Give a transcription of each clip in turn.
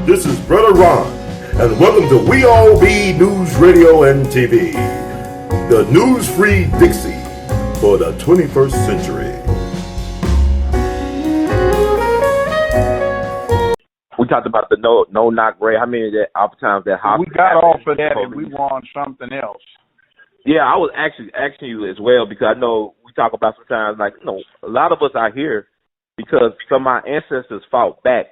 This is Brother Ron, and welcome to We All Be News Radio and TV, the news-free Dixie for the 21st century. We talked about the no knock rate. How many of that oftentimes that we got off of that and we were on something else. Yeah, I was actually asking you as well because I know we talk about sometimes like a lot of us are here because some of my ancestors fought back.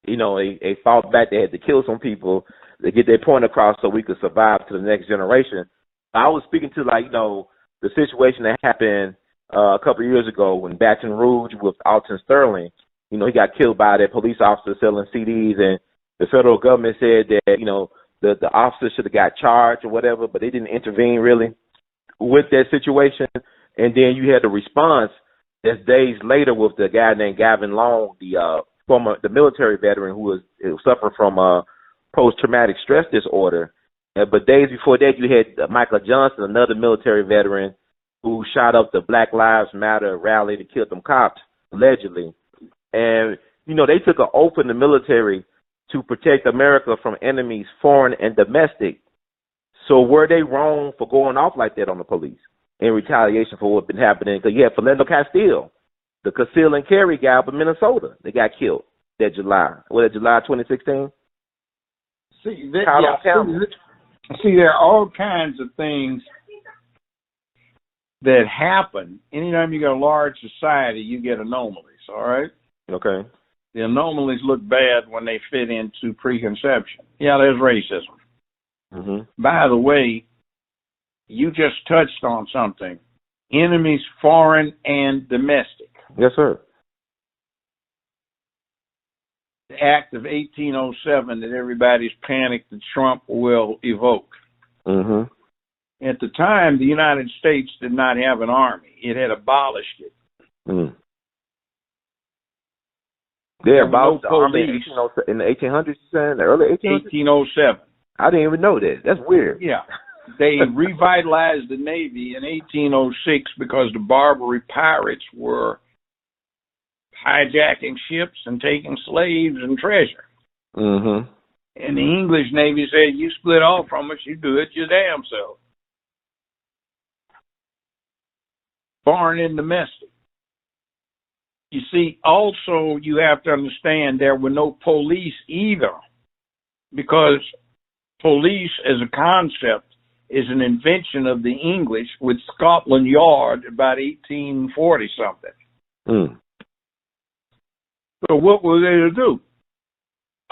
They fought back. They had to kill some people to get their point across so we could survive to the next generation. I was speaking to the situation that happened a couple of years ago when Baton Rouge with Alton Sterling. He got killed by that police officer selling CDs, and the federal government said that the officer should have got charged or whatever, but they didn't intervene really with that situation. And then you had the response that's days later with the guy named Gavin Long, the military veteran who was suffering from post-traumatic stress disorder. But days before that, you had Michael Johnson, another military veteran, who shot up the Black Lives Matter rally to kill them cops, allegedly. And, they took an oath in the military to protect America from enemies, foreign and domestic. So were they wrong for going off like that on the police in retaliation for what's been happening? Because you had Philando Castile, the conceal and carry guy up in Minnesota. They got killed that July 2016? See, there are all kinds of things that happen. Anytime you got a large society, you get anomalies, all right? Okay. The anomalies look bad when they fit into preconception. Yeah, there's racism. Mm-hmm. By the way, you just touched on something. Enemies, foreign and domestic. Yes, sir. The Act of 1807 that everybody's panicked that Trump will evoke. Mm-hmm. At the time, the United States did not have an army. It had abolished it. Mm. They abolished the army in the 1800s, you said? The early 1800s? 1807. I didn't even know that. That's weird. Yeah. They revitalized the Navy in 1806 because the Barbary pirates were hijacking ships and taking slaves and treasure. Mm-hmm. And the English Navy said, you split off from us, you do it your damn self. Foreign and domestic. You see, also you have to understand there were no police either, because police as a concept is an invention of the English with Scotland Yard about 1840-something. Mm. So what were they to do?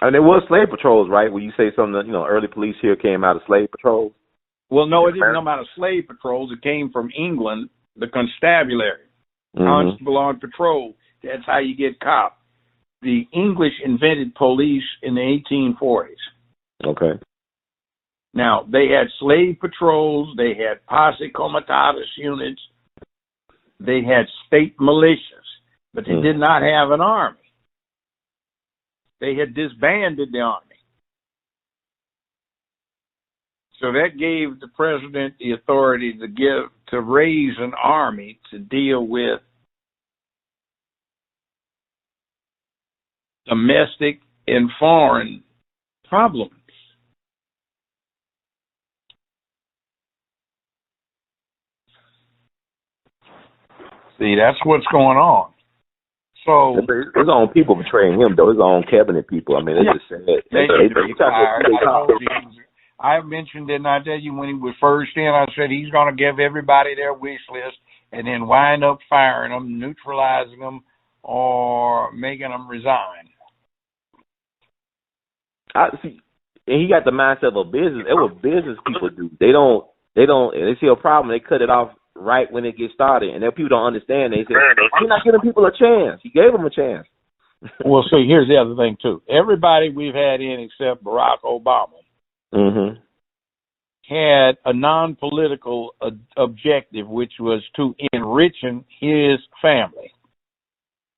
And there was slave patrols, right? When you say something, early police here came out of slave patrols? Well, no, it didn't come out of slave patrols. It came from England, the constabulary, constable on patrol. That's how you get caught. The English invented police in the 1840s. Okay. Now, they had slave patrols. They had posse comitatus units. They had state militias, but they did not have an army. They had disbanded the army. So that gave the president the authority to raise an army to deal with domestic and foreign problems. See, that's what's going on. So his own people betraying him, though. His own cabinet people. I mean, they just said I mentioned, didn't I tell you, when he was first in, I said he's going to give everybody their wish list and then wind up firing them, neutralizing them, or making them resign. I see, and he got the mindset of a business. That's what business people do. They see a problem, they cut it off right when it gets started, and then people don't understand. They say, "You're not giving people a chance." He gave them a chance. Well, see, here's the other thing too. Everybody we've had in except Barack Obama had a non-political objective, which was to enrich his family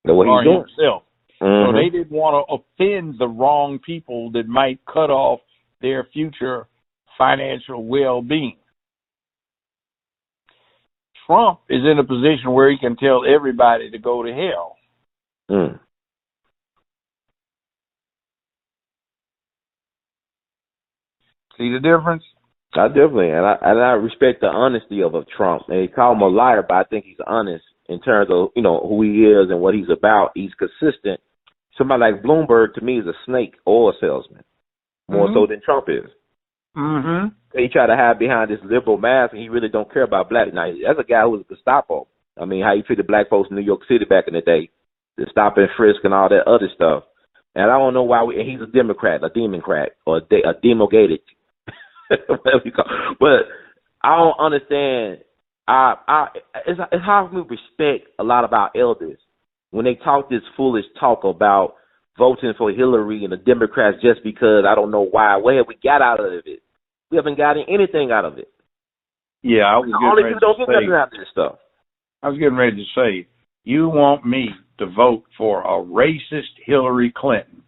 or himself. So they didn't want to offend the wrong people that might cut off their future financial well-being. Trump is in a position where he can tell everybody to go to hell. Mm. See the difference? I definitely, and I respect the honesty of Trump. And they call him a liar, but I think he's honest in terms of, you know, who he is and what he's about. He's consistent. Somebody like Bloomberg, to me, is a snake oil salesman, more so than Trump is. Mm-hmm. He try to hide behind this liberal mask, and he really don't care about black. Now, that's a guy who was a Gestapo. I mean, how he treated black folks in New York City back in the day, the stop and frisk and all that other stuff. And I don't know why. And he's a Democrat, a Democrat, or a demogated, whatever you call it. But I don't understand. It's hard for me to respect a lot of our elders when they talk this foolish talk about voting for Hillary and the Democrats just because I don't know why. What have we got out of it? We haven't gotten anything out of it. Yeah, I was Only people don't get nothing out of this stuff. I was getting ready to say, you want me to vote for a racist Hillary Clinton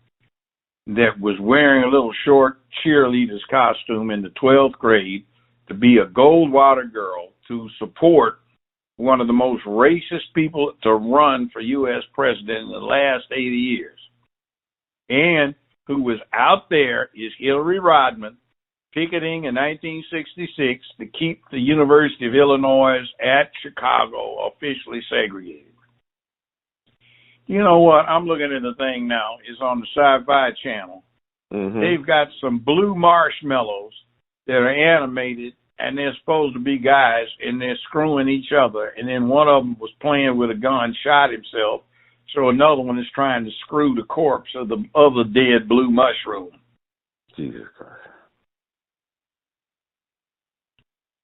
that was wearing a little short cheerleader's costume in the 12th grade to be a Goldwater girl, to support one of the most racist people to run for U.S. president in the last 80 years. And who was out there is Hillary Rodham, picketing in 1966 to keep the University of Illinois at Chicago officially segregated. You know what? I'm looking at the thing now. It's on the Sci-Fi Channel. Mm-hmm. They've got some blue marshmallows that are animated, and they're supposed to be guys, and they're screwing each other. And then one of them was playing with a gun, shot himself. So another one is trying to screw the corpse of the other dead blue mushroom. Jesus Christ.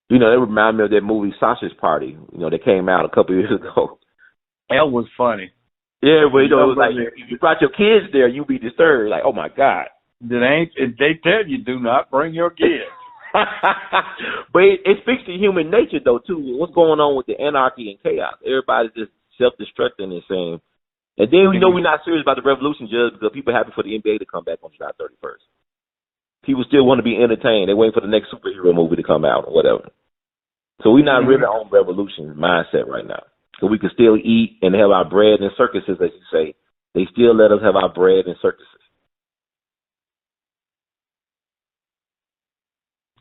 You know, they remind me of that movie Sausage Party, you know, that came out a couple years ago. That was funny. Yeah, but you know, it was like, if you brought your kids there, you'd be disturbed. Like, oh, my God. They tell you, do not bring your kids. But it speaks to human nature, though, too. What's going on with the anarchy and chaos? Everybody's just self-destructing and saying. And then we know we're not serious about the revolution just because people are happy for the NBA to come back on July 31st. People still want to be entertained. They're waiting for the next superhero movie to come out or whatever. So we're not really on revolution mindset right now. So we can still eat and have our bread and circuses, as you say. They still let us have our bread and circuses.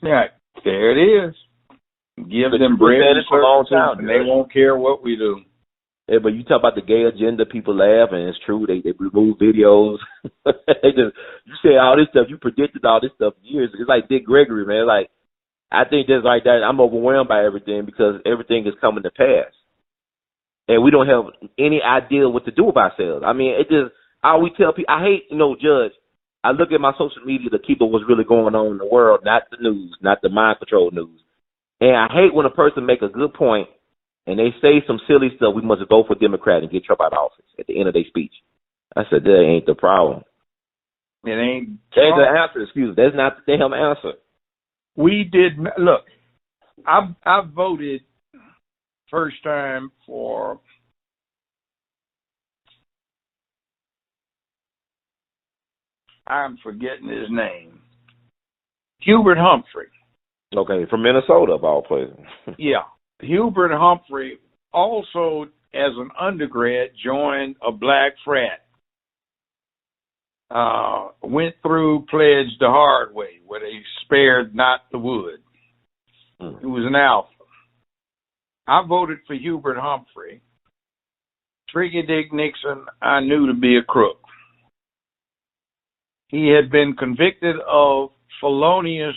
Yeah, there it is. Give them bread and circuses, and they won't care what we do. Yeah, but you talk about the gay agenda, people laugh, and it's true. They remove videos. You say all this stuff. You predicted all this stuff years. It's like Dick Gregory, man. Like, I think just like that, I'm overwhelmed by everything because everything is coming to pass. And we don't have any idea what to do with ourselves. I mean, it just, I always tell people, I hate, Judge, I look at my social media to keep up what's really going on in the world, not the news, not the mind control news. And I hate when a person make a good point and they say some silly stuff, we must vote for Democrat and get Trump out of office at the end of their speech. I said, that ain't the problem. It ain't. That ain't the answer, excuse me. That's not the damn answer. We did, look, I voted first time for I'm forgetting his name. Hubert Humphrey. Okay, from Minnesota, of all places. Yeah. Hubert Humphrey also, as an undergrad, joined a black frat. Went through Pledge the Hard Way, where they spared not the wood. He was an alpha. I voted for Hubert Humphrey. Tricky Dick Nixon, I knew to be a crook. He had been convicted of felonious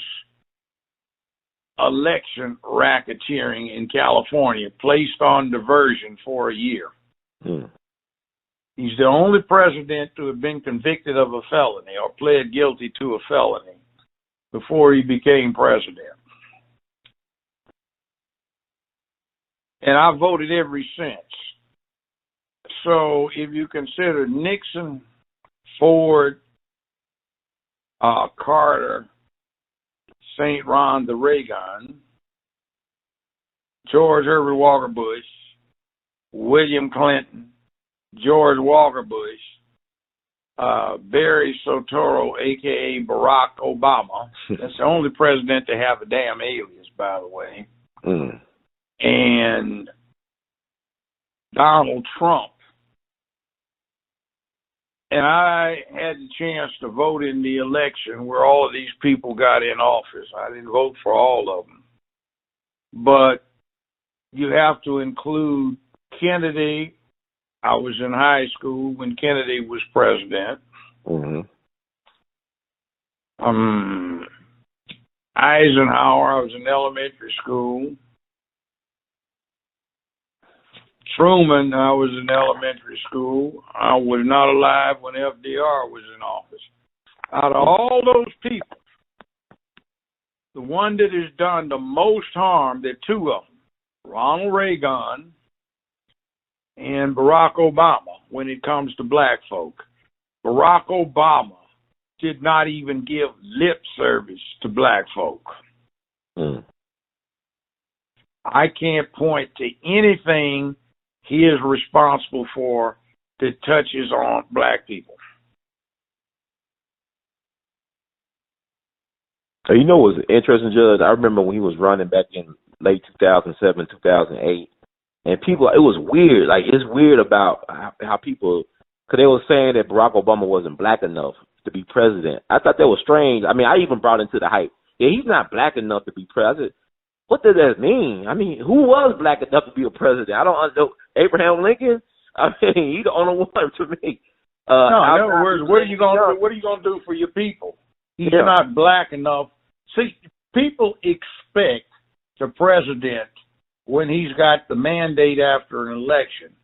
election racketeering in California, placed on diversion for a year. He's the only president to have been convicted of a felony or pled guilty to a felony before he became president. And I voted ever since. So if you consider Nixon, Ford, Carter, St. Ronald Reagan, George Herbert Walker Bush, William Clinton, George Walker Bush, Barry Soetoro, a.k.a. Barack Obama. That's the only president to have a damn alias, by the way. And Donald Trump. And I had the chance to vote in the election where all of these people got in office. I didn't vote for all of them. But you have to include Kennedy. I was in high school when Kennedy was president. Mm-hmm. Eisenhower, I was in elementary school. Truman, I was in elementary school. I was not alive when FDR was in office. Out of all those people, the one that has done the most harm, there are two of them, Ronald Reagan and Barack Obama, when it comes to black folk. Barack Obama did not even give lip service to black folk. Mm. I can't point to anything he is responsible for that touches on black people. You know what was interesting, Judge? I remember when he was running back in late 2007, 2008, and people, it was weird. Like, it's weird about how people, because they were saying that Barack Obama wasn't black enough to be president. I thought that was strange. I mean, I even brought into the hype. Yeah, he's not black enough to be president. What does that mean? I mean, who was black enough to be a president? I don't know. Abraham Lincoln? I mean, he's the only one to me. No, in other words, what are you gonna do for your people? He's not black enough. See, people expect the president, when he's got the mandate after an election,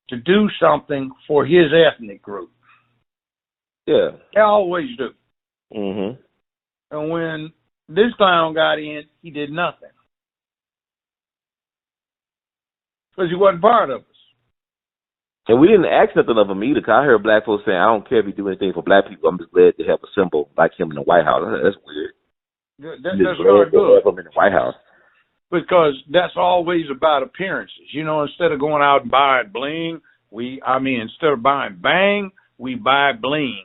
to do something for his ethnic group. Yeah. They always do. Mm-hmm. And when this clown got in, he did nothing. Because he wasn't part of us. And we didn't ask nothing of him either, because I heard black folks saying, I don't care if he do anything for black people, I'm just glad to have a symbol like him in the White House. That's weird. That's not good. Have him in the White House. Because that's always about appearances. You know, instead of going out and buying bling, instead of buying bang, we buy bling.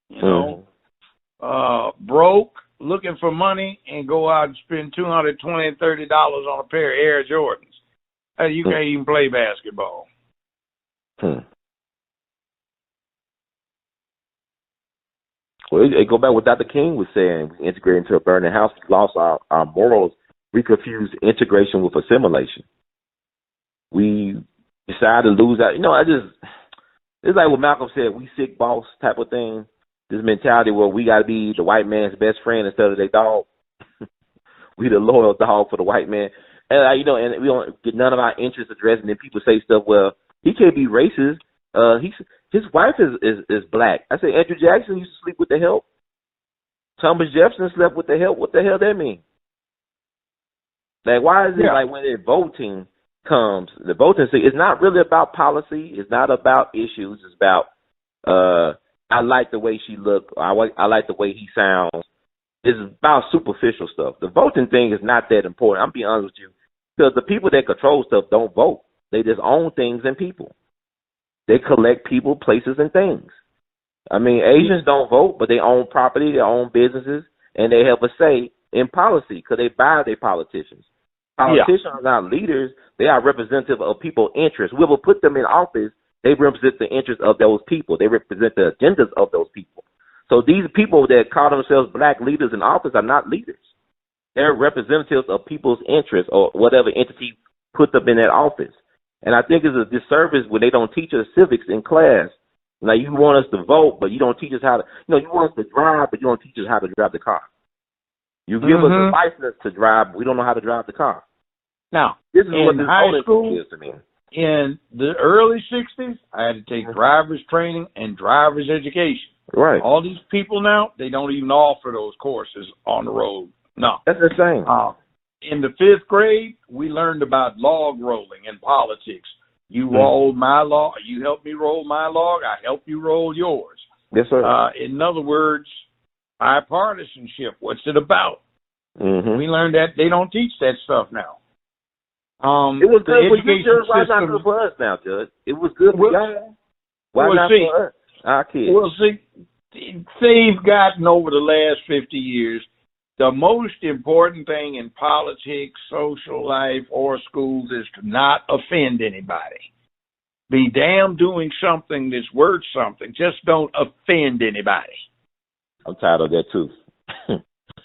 You know, broke, looking for money, and go out and spend $220 and $30 on a pair of Air Jordans. And you can't even play basketball. Well, it go back what Dr. King was saying. We integrate into a burning house. We lost our morals. We confuse integration with assimilation. We decide to lose out. You know, it's like what Malcolm said, we sick boss type of thing. This mentality where we got to be the white man's best friend instead of their dog. We the loyal dog for the white man. And, and we don't get none of our interests addressed. And then people say stuff, well, he can't be racist. His wife is black. I say Andrew Jackson used to sleep with the help. Thomas Jefferson slept with the help. What the hell that mean? Like, why is it like when the voting comes, the voting thing, it's not really about policy. It's not about issues. It's about, I like the way she look. I like the way he sounds. It's about superficial stuff. The voting thing is not that important. I'm being honest with you. Because the people that control stuff don't vote. They just own things and people. They collect people, places, and things. I mean, Asians don't vote, but they own property, they own businesses, and they have a say in policy because they buy their politicians. Politicians are not leaders. They are representative of people's interests. Whoever put them in office, they represent the interests of those people. They represent the agendas of those people. So these people that call themselves black leaders in office are not leaders. They're representatives of people's interests or whatever entity put them in that office. And I think it's a disservice when they don't teach us civics in class. Like, you want us to vote, but you don't teach us how to, you want us to drive, but you don't teach us how to drive the car. You give us a license to drive, but we don't know how to drive the car. Now, this is what this high school is to me. In the early 60s, I had to take driver's training and driver's education. Right. All these people now, they don't even offer those courses on the road. No. That's the same. In the 5th grade, we learned about log rolling in politics. You rolled my log, you helped me roll my log, I helped you roll yours. Yes, sir. In other words, bipartisanship, what's it about? Mm-hmm. We learned that. They don't teach that stuff now. It was good for you, Judge. Why not good for us now, Judge? It was good for y'all. Why not for us, our kids? Well, see, they've gotten over the last 50 years. The most important thing in politics, social life, or schools is to not offend anybody. Be damn doing something that's worth something. Just don't offend anybody. I'm tired of that too.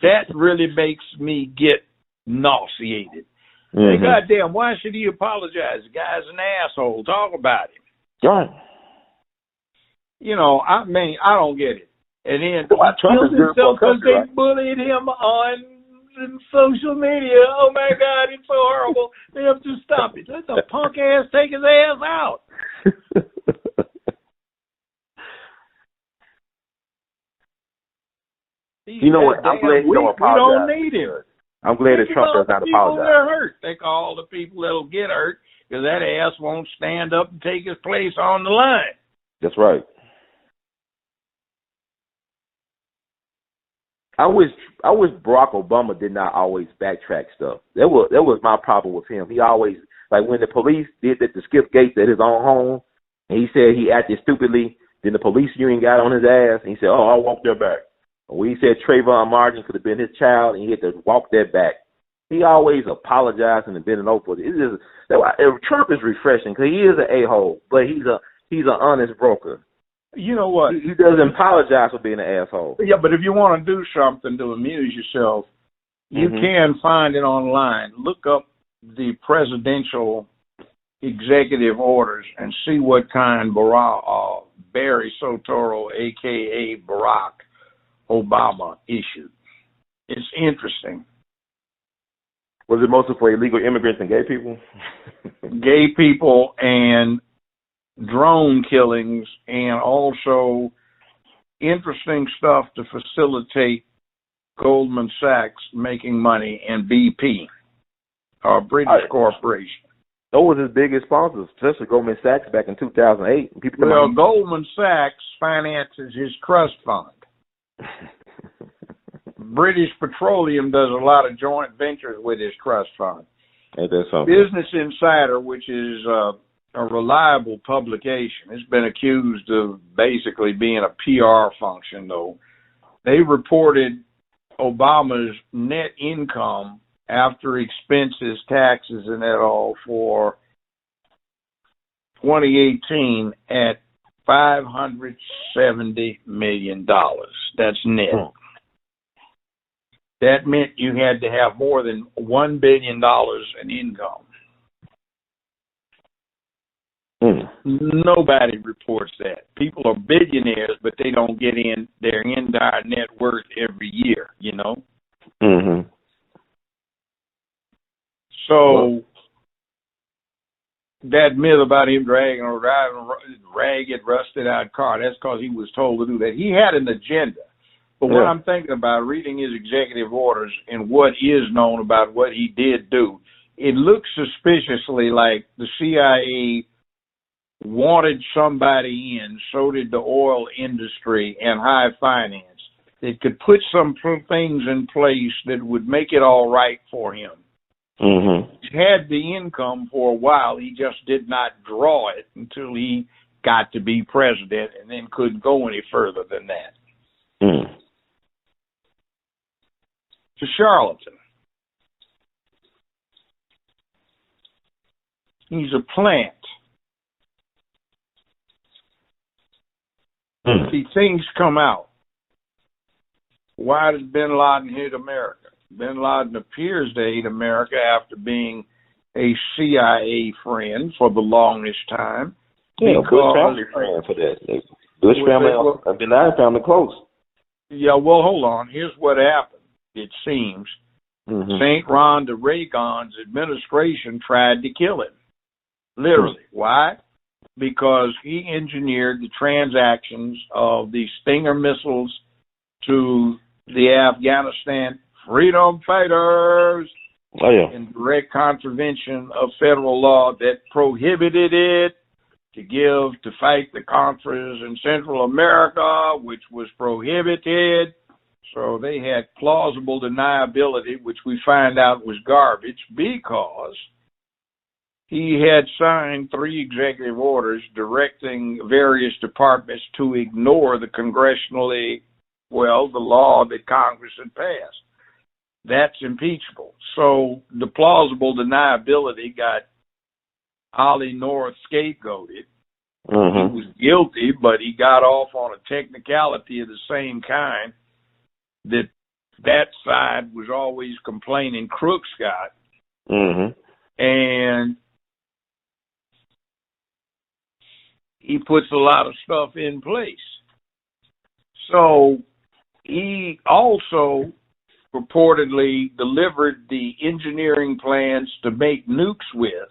That really makes me get nauseated. Hey, goddamn, why should he apologize? The guy's an asshole. Talk about him. Right. You know, I mean, I don't get it. And then Well, he killed himself because they bullied him on social media. Oh, my God, it's so horrible. They have to stop it. Let the punk ass take his ass out. You know what? I'm glad he don't apologize. We don't need him. I'm glad that Trump does not apologize. That are hurt. They call all the people that'll get hurt because that ass won't stand up and take his place on the line. That's right. I wish Barack Obama did not always backtrack stuff. That was my problem with him. He always, like when the police did that to Skip Gates at his own home, and he said he acted stupidly, then the police union got on his ass, and he said, "Oh, I'll walk that back." When he said Trayvon Martin could have been his child, and he had to walk that back. He always apologized and bending over. It's just Trump is refreshing because he is an a-hole, but he's an honest broker. You know what? He doesn't apologize for being an asshole. Yeah, but if you want to do something to amuse yourself, you can find it online. Look up the presidential executive orders and see what kind Barry Soetoro, a.k.a. Barack Obama, issued. It's interesting. Was it mostly for illegal immigrants and gay people? Gay people and drone killings, and also interesting stuff to facilitate Goldman Sachs making money and BP, our British corporation. Those were his biggest sponsors, especially Goldman Sachs back in 2008. Goldman Sachs finances his trust fund. British Petroleum does a lot of joint ventures with his trust fund. Business Insider, which is a reliable publication, has been accused of basically being a PR function, though. They reported Obama's net income after expenses, taxes, and that all for 2018 at $570 million. That's net. That meant you had to have more than $1 billion in income. Nobody reports that. People are billionaires, but they don't get in their entire net worth every year, you know? So that myth about him driving a ragged, rusted-out car, that's because he was told to do that. He had an agenda. But what I'm thinking about, reading his executive orders and what is known about what he did do, it looks suspiciously like the CIA wanted somebody in, so did the oil industry and high finance, that could put some things in place that would make it all right for him. He had the income for a while. He just did not draw it until he got to be president and then couldn't go any further than that. It's a charlatan. He's a plant. See, things come out. Why did bin Laden hate America? Bin Laden appears to hate America after being a CIA friend for the longest time. Yeah, Bush family friend for that. Bush family and Bin Laden family close. Yeah, well, hold on. Here's what happened, it seems. St. Ronald Reagan's administration tried to kill him. Literally. Why? Because he engineered the transactions of the Stinger missiles to the Afghanistan freedom fighters in direct contravention of federal law that prohibited it to fight the Contras in Central America, which was prohibited. So they had plausible deniability, which we find out was garbage because he had signed 3 executive orders directing various departments to ignore the the law that Congress had passed. That's impeachable. So the plausible deniability got Ollie North scapegoated, He was guilty, but he got off on a technicality of the same kind that side was always complaining crooks got. And he puts a lot of stuff in place. So he also purportedly delivered the engineering plans to make nukes with,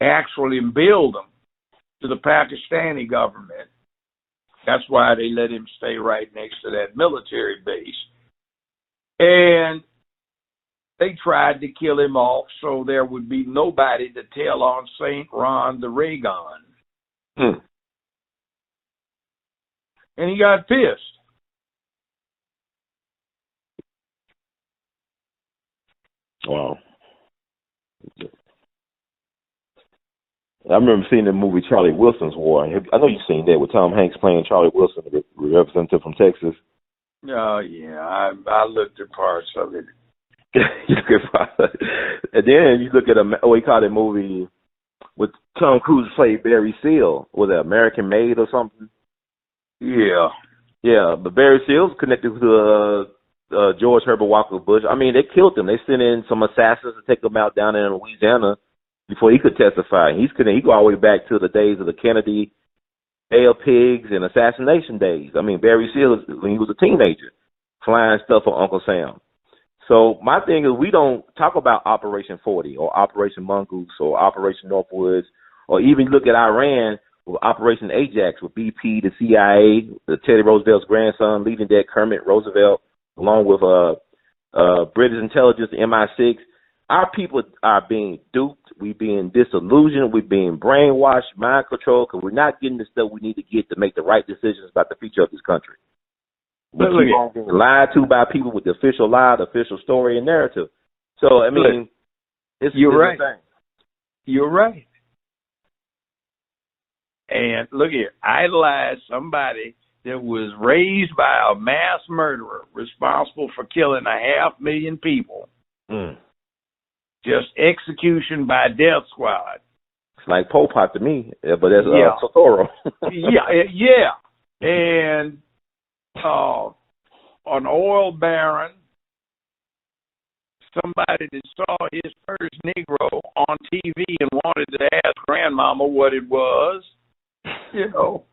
actually build them, to the Pakistani government. That's why they let him stay right next to that military base. And they tried to kill him off so there would be nobody to tell on St. Ron the Raygon. And he got pissed. Wow. I remember seeing the movie Charlie Wilson's War. I know you've seen that with Tom Hanks playing Charlie Wilson, the representative from Texas. Oh, yeah. I looked at parts of it. And then you look at he called that movie with Tom Cruise played Barry Seal. Was it American Made or something? Yeah. Yeah, but Barry Seal's connected to George Herbert Walker Bush. I mean, they killed him. They sent in some assassins to take him out down in Louisiana before he could testify. He go all the way back to the days of the Kennedy, A.L. Pigs, and assassination days. I mean, Barry Seal, when he was a teenager, flying stuff for Uncle Sam. So my thing is, we don't talk about Operation 40 or Operation Mongoose or Operation Northwoods, or even look at Iran with Operation Ajax with BP, the CIA, the Teddy Roosevelt's grandson leading that, Kermit Roosevelt, along with British intelligence, the MI6. Our people are being duped. We're being disillusioned. We're being brainwashed, mind controlled, because we're not getting the stuff we need to get to make the right decisions about the future of this country. We keep on being lied to by people with the official lie, the official story and narrative. So, I mean, you're right. Insane. You're right. And look here, idolize somebody that was raised by a mass murderer responsible for killing 500,000 people. Just execution by death squad. It's like Pol Pot to me, but that's Totoro. yeah. And an oil baron, somebody that saw his first Negro on TV and wanted to ask grandmama what it was, you know.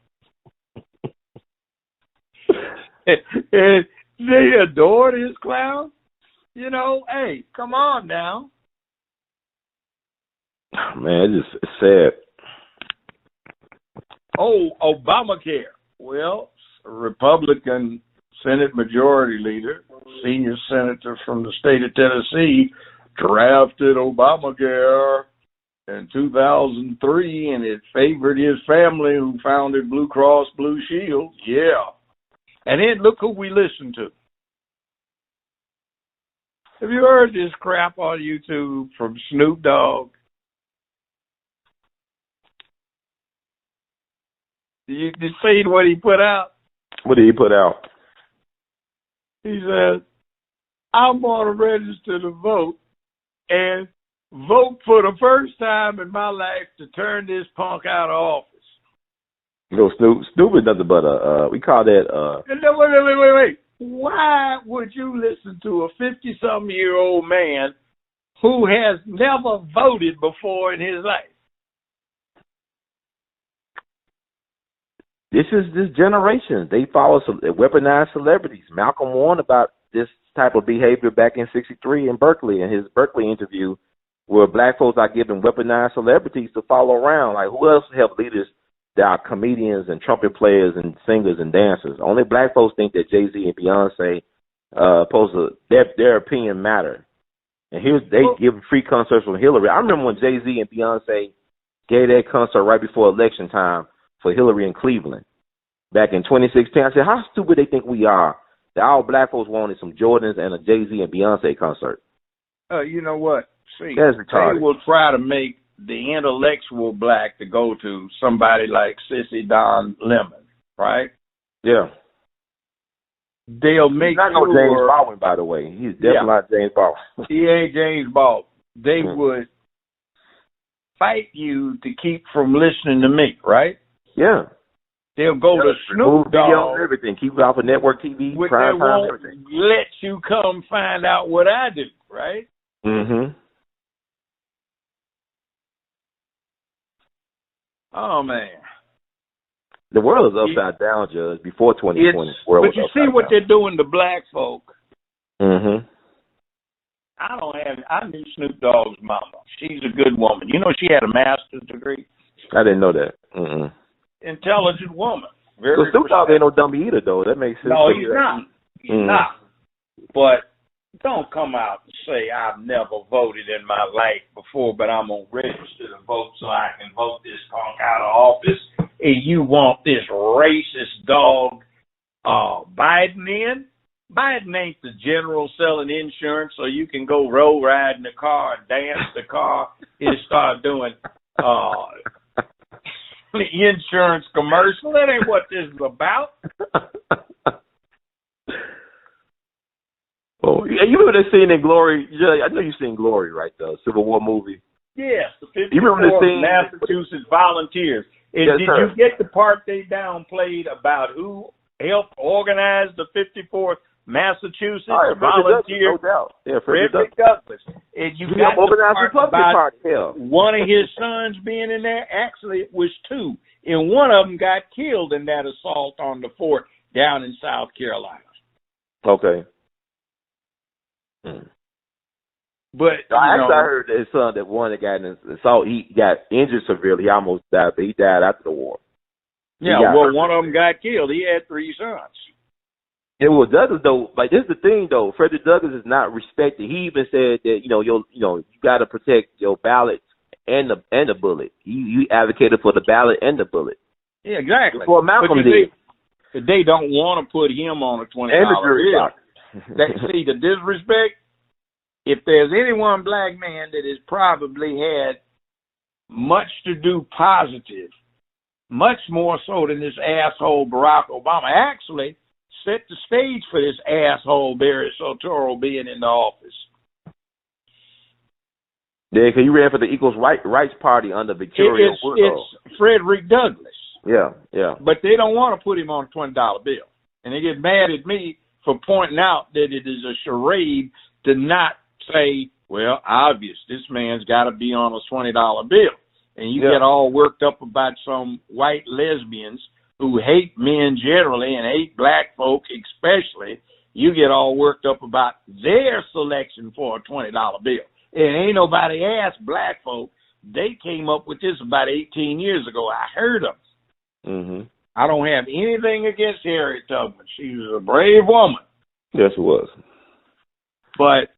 And they adored his clown. You know, hey, come on now. Man, it's sad. Oh, Obamacare. Well, Republican Senate Majority Leader, senior senator from the state of Tennessee, drafted Obamacare in 2003, and it favored his family who founded Blue Cross Blue Shield. Yeah. And then look who we listen to. Have you heard this crap on YouTube from Snoop Dogg? You seen what he put out? What did he put out? He said, I'm going to register to vote and vote for the first time in my life to turn this punk out of office. You know, Snoop is nothing but we call that. Wait. Why would you listen to a 50-something-year-old man who has never voted before in his life? This is this generation. They follow some weaponized celebrities. Malcolm warned about this type of behavior back in '63 in Berkeley, in his Berkeley interview, where black folks are given weaponized celebrities to follow around. Like, who else help leaders that are comedians and trumpet players and singers and dancers? Only black folks think that Jay-Z and Beyonce their opinion matter. And they give free concerts from Hillary. I remember when Jay-Z and Beyonce gave that concert right before election time for Hillary in Cleveland back in 2016. I said, how stupid they think we are that all black folks wanted some Jordans and a Jay-Z and Beyonce concert. You know what? See, that's retarded. They will try to make the intellectual black to go to somebody like Sissy Don Lemon, right? Yeah. They'll make He's not no James Baldwin, by the way. He's definitely not James Baldwin. He ain't James Baldwin. They would fight you to keep from listening to me, right? Yeah. They'll go to Remove Snoop video Dogg. And everything. Keep it off of network TV, What they prime time, won't everything. let you come find out what I do, right? Mm-hmm. Oh, man. The world is upside down, Judge. Before 2020, But you see what they're doing to black folk. Mm-hmm. I knew Snoop Dogg's mama. She's a good woman. You know, she had a master's degree. I didn't know that. Mm-mm. Intelligent woman. So Snoop Dogg ain't no dummy either, though. That makes sense. No, he's not. He's not. But don't come out and say I've never voted in my life before, but I'm going to register to vote so I can vote this punk out of office. And you want this racist dog Biden in? Biden ain't the general selling insurance so you can go roll ride in the car and dance the car and start doing insurance commercial. That ain't what this is about. Oh, you remember that scene in Glory? I know you've seen Glory, right? The Civil War movie. Yes, the 54th you remember the scene? Massachusetts Volunteers. And yes, did sir. you get the part they downplayed about who helped organize the 54th Massachusetts Volunteer? No doubt. Yeah, Frederick Douglass. And you got the part about one of his sons being in there. Actually, it was two. And one of them got killed in that assault on the fort down in South Carolina. Okay. But I heard his son, that one that got in the assault, he got injured severely. He almost died, but he died after the war. Yeah, well, one of them got killed. He had three sons. Yeah, well, Douglas though, like this is the thing though. Frederick Douglass is not respected. He even said that you got to protect your ballot and the bullet. He advocated for the ballot and the bullet. Yeah, exactly. Before Malcolm did. They don't want to put him on a $20 bill. See, the disrespect. If there's any one black man that has probably had much to do positive, much more so than this asshole Barack Obama, actually set the stage for this asshole Barry Soetoro being in the office. Yeah, because he ran for the Equal Rights Party under Victoria Woodhull. It's Frederick Douglass. Yeah. But they don't want to put him on a $20 bill. And they get mad at me for pointing out that it is a charade to not say, well, obvious, this man's got to be on a $20 bill. And you get all worked up about some white lesbians who hate men generally and hate black folk especially. You get all worked up about their selection for a $20 bill. And ain't nobody asked black folk. They came up with this about 18 years ago. I heard them. Mm-hmm. I don't have anything against Harriet Tubman. She was a brave woman. Yes, it was. But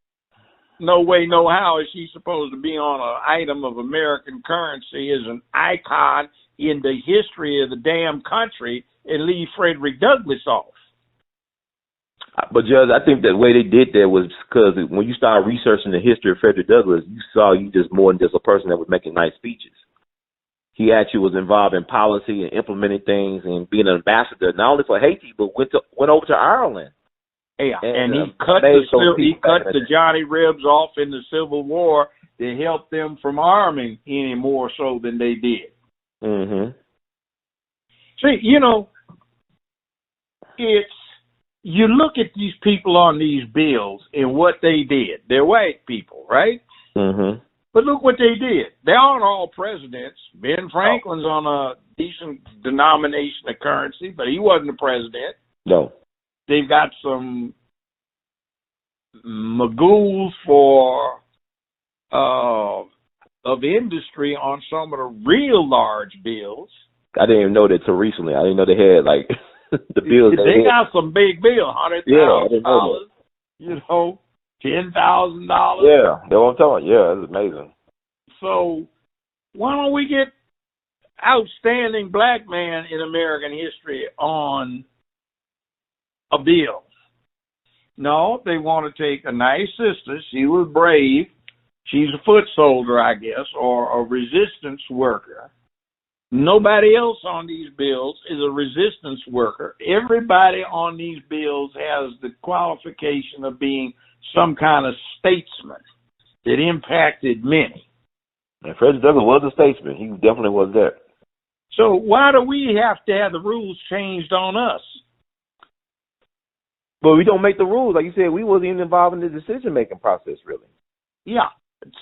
no way, no how is she supposed to be on an item of American currency as an icon in the history of the damn country and leave Frederick Douglass off. But, Judge, I think the way they did that was because when you started researching the history of Frederick Douglass, you saw you just more than just a person that was making nice speeches. He actually was involved in policy and implementing things and being an ambassador, not only for Haiti, but went over to Ireland. Yeah, and he cut the Johnny Rebs off in the Civil War to help them from arming any more so than they did. Mm-hmm. See, you look at these people on these bills and what they did. They're white people, right? Mm-hmm. But look what they did. They aren't all presidents. Ben Franklin's on a decent denomination of currency, but he wasn't a president. No. They've got some magools of industry on some of the real large bills. I didn't even know that till recently. I didn't know they had the bills. They got some big bills, $100,000, $10,000. Yeah, that's what I'm talking about. Yeah, that's amazing. So why don't we get outstanding black man in American history on a bill? No, they want to take a nice sister. She was brave. She's a foot soldier, I guess, or a resistance worker. Nobody else on these bills is a resistance worker. Everybody on these bills has the qualification of being some kind of statesman that impacted many. And Frederick Douglass was a statesman. He definitely was that. So why do we have to have the rules changed on us? But we don't make the rules. Like you said, we wasn't even involved in the decision-making process, really. Yeah.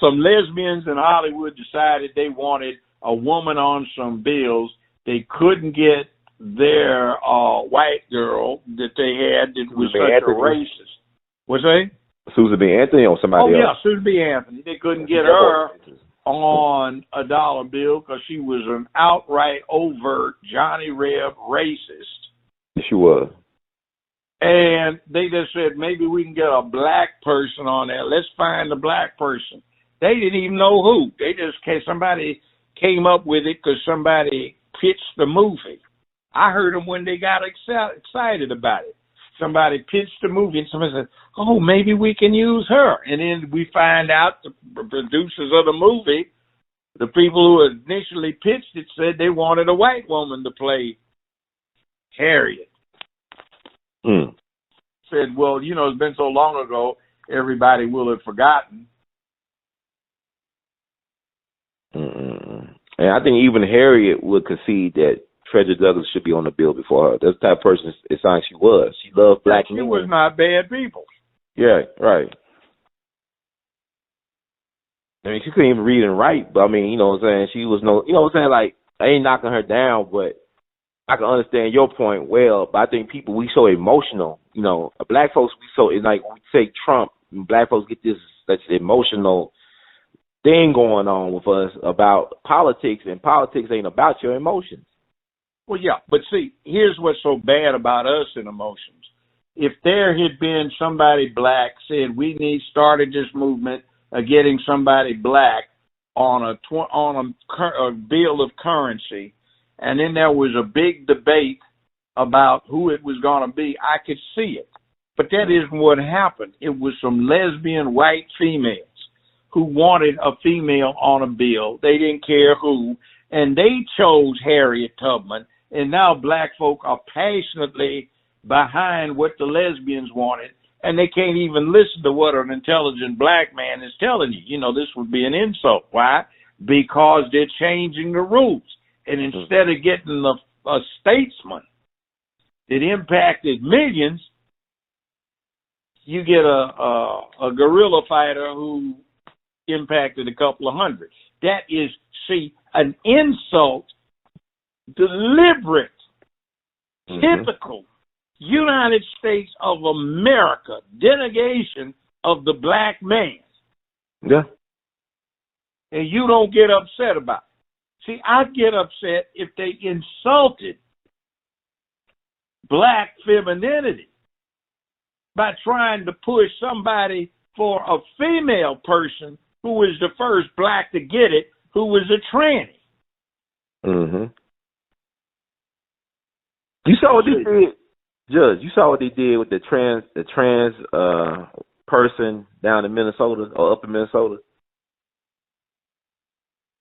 Some lesbians in Hollywood decided they wanted a woman on some bills. They couldn't get their white girl that they had that was such a racist. What's that? Susan B. Anthony or somebody else? Oh, yeah, Susan B. Anthony. They couldn't get her on a dollar bill because she was an outright, overt Johnny Reb racist. She was. And they just said, maybe we can get a black person on there. Let's find a black person. They didn't even know who. They just, somebody came up with it because somebody pitched the movie. I heard them when they got excited about it. Somebody pitched the movie and somebody said, oh, maybe we can use her. And then we find out the producers of the movie, the people who initially pitched it, said they wanted a white woman to play Harriet. Said, well, you know, it's been so long ago, everybody will have forgotten. And I think even Harriet would concede that Frederick Douglass should be on the bill before her. That's the type of person it sounds she was. She loved black men. She was not bad people. Yeah, right. I mean, she couldn't even read and write, but I mean, you know what I'm saying? She was no, you know what I'm saying? Like, I ain't knocking her down, but I can understand your point well, but I think people, we so emotional, you know, black folks, we so, it's like when we say Trump, black folks get this such emotional thing going on with us about politics, and politics ain't about your emotions. Well, yeah, but see, here's what's so bad about us in emotions. If there had been somebody black said we started this movement of getting somebody black on a bill of currency, and then there was a big debate about who it was going to be, I could see it. But that isn't what happened. It was some lesbian white females who wanted a female on a bill. They didn't care who, and they chose Harriet Tubman, and now black folk are passionately behind what the lesbians wanted, and they can't even listen to what an intelligent black man is telling you. You know, this would be an insult. Why? Because they're changing the rules. And instead of getting a statesman that impacted millions, you get a guerrilla fighter who impacted a couple of hundred. That is, see, an insult, deliberate, typical United States of America denegation of the black man. Yeah. And you don't get upset about it. See, I'd get upset if they insulted black femininity by trying to push somebody for a female person who was the first black to get it, who was a tranny. You saw what they did, Judge. You saw what they did with the trans person down in Minnesota or up in Minnesota.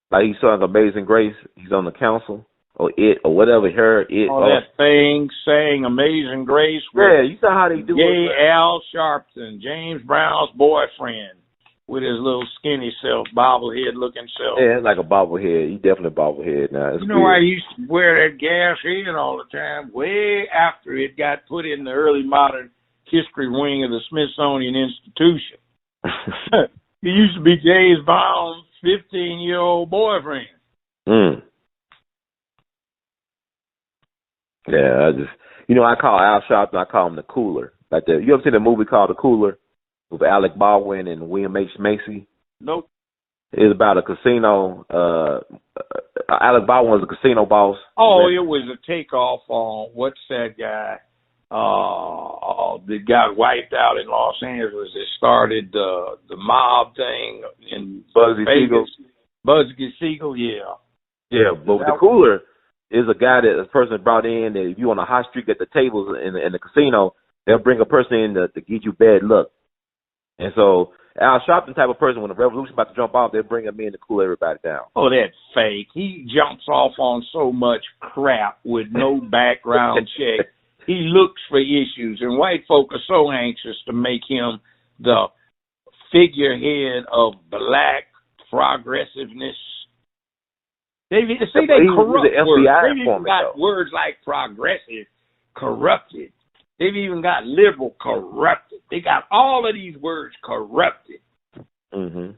Like he sung Amazing Grace. He's on the council or it or whatever. That thing saying Amazing Grace. Yeah, you saw how they do it. A.L.L. Sharpton, James Brown's boyfriend, with his little skinny self, bobblehead looking self. Yeah, like a bobblehead. He definitely a bobblehead now. It's I used to wear that gas head all the time, way after it got put in the early modern history wing of the Smithsonian Institution. He used to be James Brown's 15-year-old boyfriend. Yeah, I call Al Sharpton, I call him the Cooler. Like you ever seen a movie called The Cooler with Alec Baldwin and William H. Macy? Nope. It's about a casino. Alec Baldwin was a casino boss. Oh, it was a takeoff on what's that guy that got wiped out in Los Angeles. It started the mob thing in Bugsy Siegel. Bugsy Siegel, yeah. Yeah, but the Cooler is a guy that a person brought in that if you on a hot streak at the tables in the casino, they'll bring a person in to get you bad luck. And so Al Sharpton type of person, when the revolution about to jump off, they'll bring him in to cool everybody down. Oh, that's fake. He jumps off on so much crap with no background check. He looks for issues, and white folk are so anxious to make him the figurehead of black progressiveness. They corrupt the words. FBI They've even informant, got though. words like progressive corrupted. They've even got liberal corrupted. They got all of these words corrupted. Mm-hmm.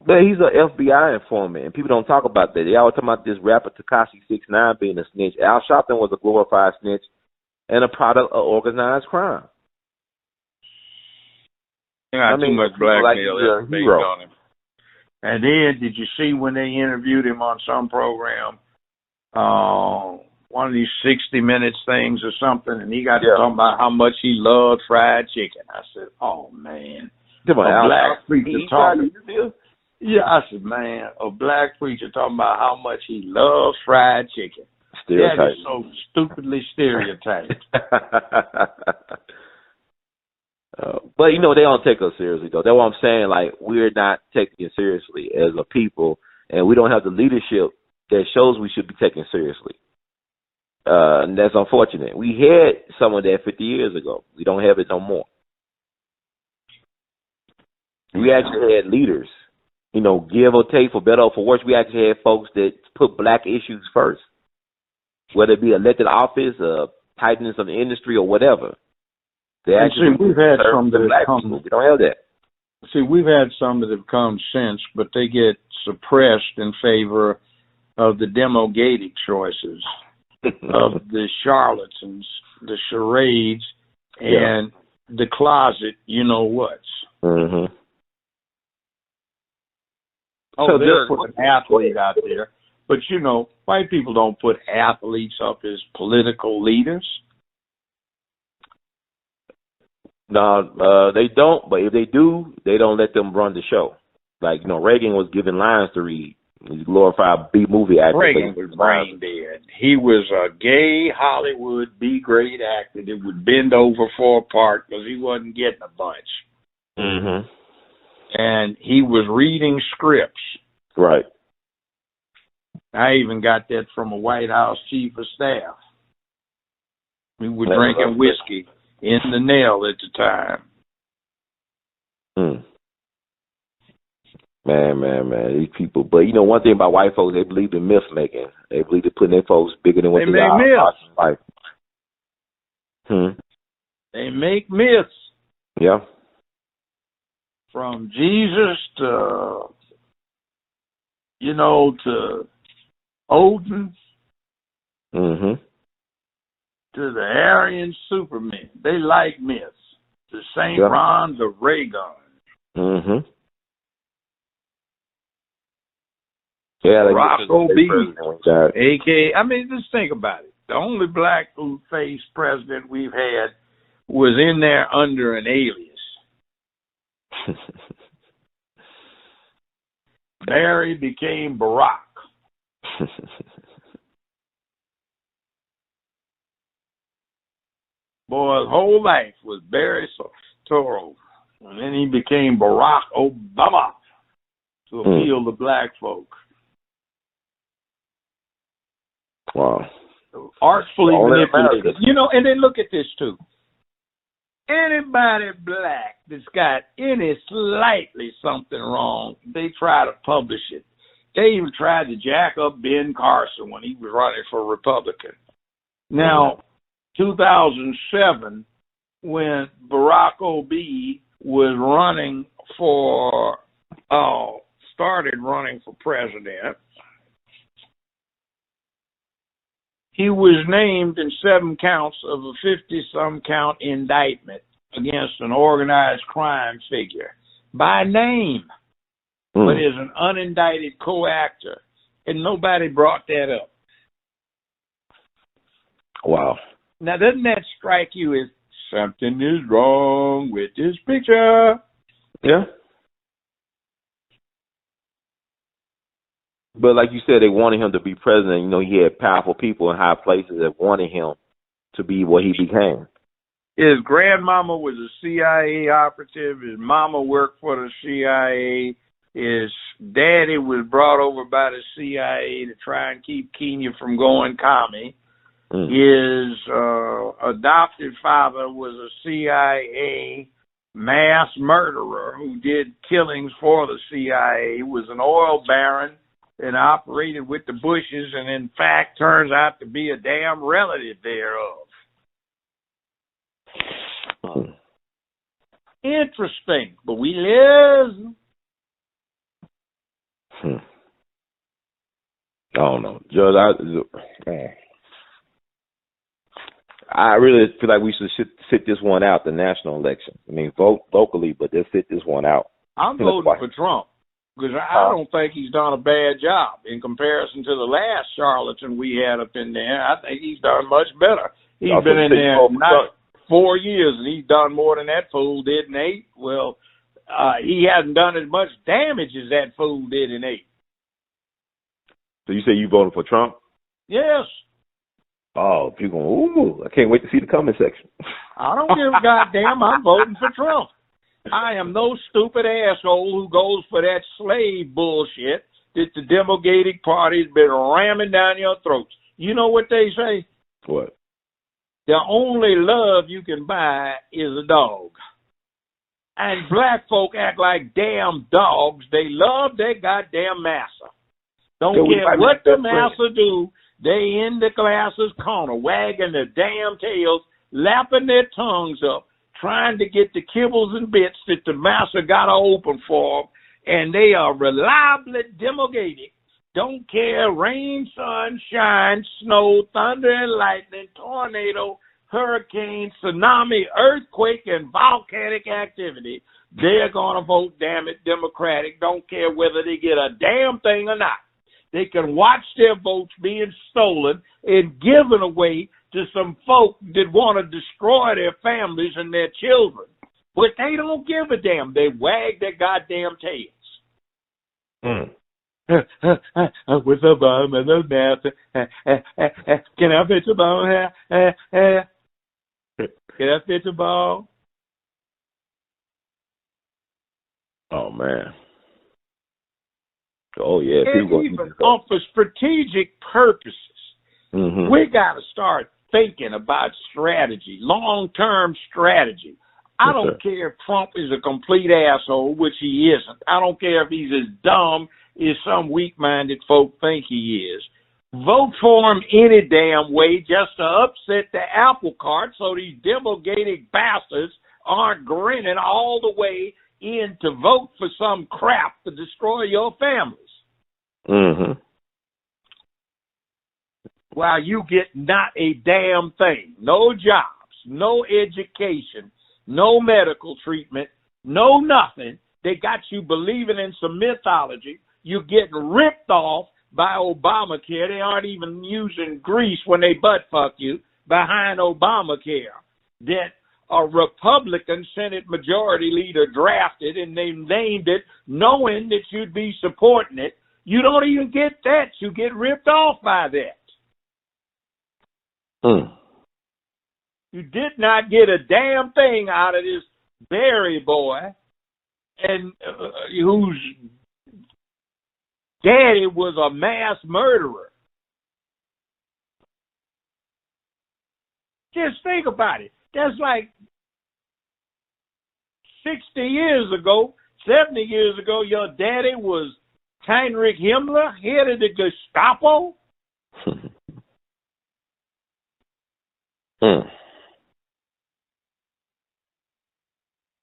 But he's an FBI informant, and people don't talk about that. They always talk about this rapper Tekashi 6ix9ine being a snitch. Al Sharpton was a glorified snitch and a product of organized crime. Got too much blackmail he's a hero. on him. And then, did you see when they interviewed him on some program, one of these 60 Minutes things or something, and he got to talking about how much he loved fried chicken? I said, oh, man. A black preacher talking. Yeah, I said, man, a black preacher talking about how much he loves fried chicken. That is so stupidly stereotyped. But, they don't take us seriously, though. That's what I'm saying. Like, we're not taking it seriously as a people, and we don't have the leadership that shows we should be taken seriously. And that's unfortunate. We had some of that 50 years ago. We don't have it no more. We actually had leaders, give or take, for better or for worse. We actually had folks that put black issues first, whether it be elected office, tightness of the industry, or whatever. They actually, we've had some that have come. We don't have that. See, we've had some that have come since, but they get suppressed in favor of the demogated choices of the charlatans, the charades, and the closet, whats. Mm-hmm. Oh, so they'll put an athlete out there. But, white people don't put athletes up as political leaders. No, they don't. But if they do, they don't let them run the show. Like, Reagan was given lines to read. He's a glorified B-movie actor. Reagan was brain dead. He was a gay Hollywood B-grade actor that would bend over for a part because he wasn't getting a bunch. Mm-hmm. And he was reading scripts. Right. I even got that from a White House chief of staff. We were drinking whiskey in the nail at the time. Man, these people. But one thing about white folks, they believe in myth making. They believe in putting their folks bigger than what they are. They make myths. Yeah. From Jesus to, to Odin. Mm-hmm. To the Aryan Superman. They like myths. The St. Ron, the Raygun. Mm-hmm. Yeah, Rocco B. A.K.A. just think about it. The only black-face president we've had was in there under an alias. Barry became Barack. Boy, his whole life was Barry Toro. And then he became Barack Obama to appeal to black folk. Wow. Artfully manipulated. And then look at this, too. Anybody black that's got any slightly something wrong, they try to publish it. They even tried to jack up Ben Carson when he was running for Republican. Now, 2007, when Barack Obama was running for, started running for president, he was named in 7 counts of a 50-some count indictment against an organized crime figure by name, but as an unindicted co-actor, and nobody brought that up. Wow. Now, doesn't that strike you as something is wrong with this picture? Yeah. But like you said, they wanted him to be president. He had powerful people in high places that wanted him to be what he became. His grandmama was a CIA operative. His mama worked for the CIA. His daddy was brought over by the CIA to try and keep Kenya from going commie. His adopted father was a CIA mass murderer who did killings for the CIA, was an oil baron and operated with the Bushes, and in fact turns out to be a damn relative thereof. Interesting, but we listen. I don't know, Judge. I really feel like we should sit this one out, the national election. I mean, vote locally, but just sit this one out. I'm voting for Trump because I don't think he's done a bad job in comparison to the last charlatan we had up in there. I think he's done much better. He's been in there not 4 years, and he's done more than that fool did in 8. Well, he hasn't done as much damage as that fool did in 8. So you say you voting for Trump? Yes. Oh, people going, ooh, I can't wait to see the comment section. I don't give a goddamn. I'm voting for Trump. I am no stupid asshole who goes for that slave bullshit that the Democratic Party's been ramming down your throats. You know what they say? What? The only love you can buy is a dog. And black folk act like damn dogs. They love their goddamn master. Don't care what the master do. They in the class's corner, wagging their damn tails, lapping their tongues up, trying to get the kibbles and bits that the master got to open for them. And they are reliably demogated. Don't care, rain, sun, shine, snow, thunder and lightning, tornado, hurricane, tsunami, earthquake, and volcanic activity. They're going to vote, damn it, Democratic. Don't care whether they get a damn thing or not. They can watch their votes being stolen and given away to some folk that want to destroy their families and their children. But they don't give a damn. They wag their goddamn tails. With a bomb and a mouth. Can I fit the ball? Can I fit the ball? Oh, man. Oh, yeah. And even for strategic purposes, we got to start thinking about strategy, long-term strategy. I don't care if Trump is a complete asshole, which he isn't. I don't care if he's as dumb as some weak-minded folk think he is. Vote for him any damn way just to upset the apple cart so these demogated bastards aren't grinning all the way in to vote for some crap to destroy your families. While you get not a damn thing. No jobs, no education, no medical treatment, no nothing. They got you believing in some mythology. You're getting ripped off by Obamacare. They aren't even using grease when they butt fuck you behind Obamacare. That a Republican Senate Majority Leader drafted, and they named it knowing that you'd be supporting it. You don't even get that. You get ripped off by that. You did not get a damn thing out of this Barry boy, and whose daddy was a mass murderer. Just think about it. That's like 60 years ago, 70 years ago, your daddy was Heinrich Himmler, head of the Gestapo.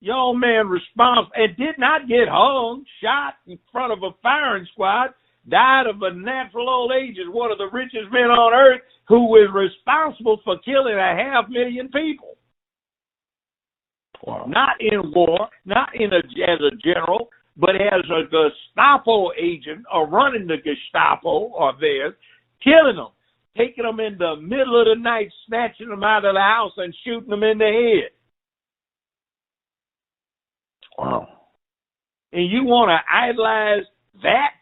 Your old man responsible and did not get hung, shot in front of a firing squad, died of a natural old age as one of the richest men on earth who was responsible for killing 500,000 people. Wow. Not in war, not as a general, but as a Gestapo agent or running the Gestapo or theirs, killing them, taking them in the middle of the night, snatching them out of the house and shooting them in the head. Wow. And you want to idolize that?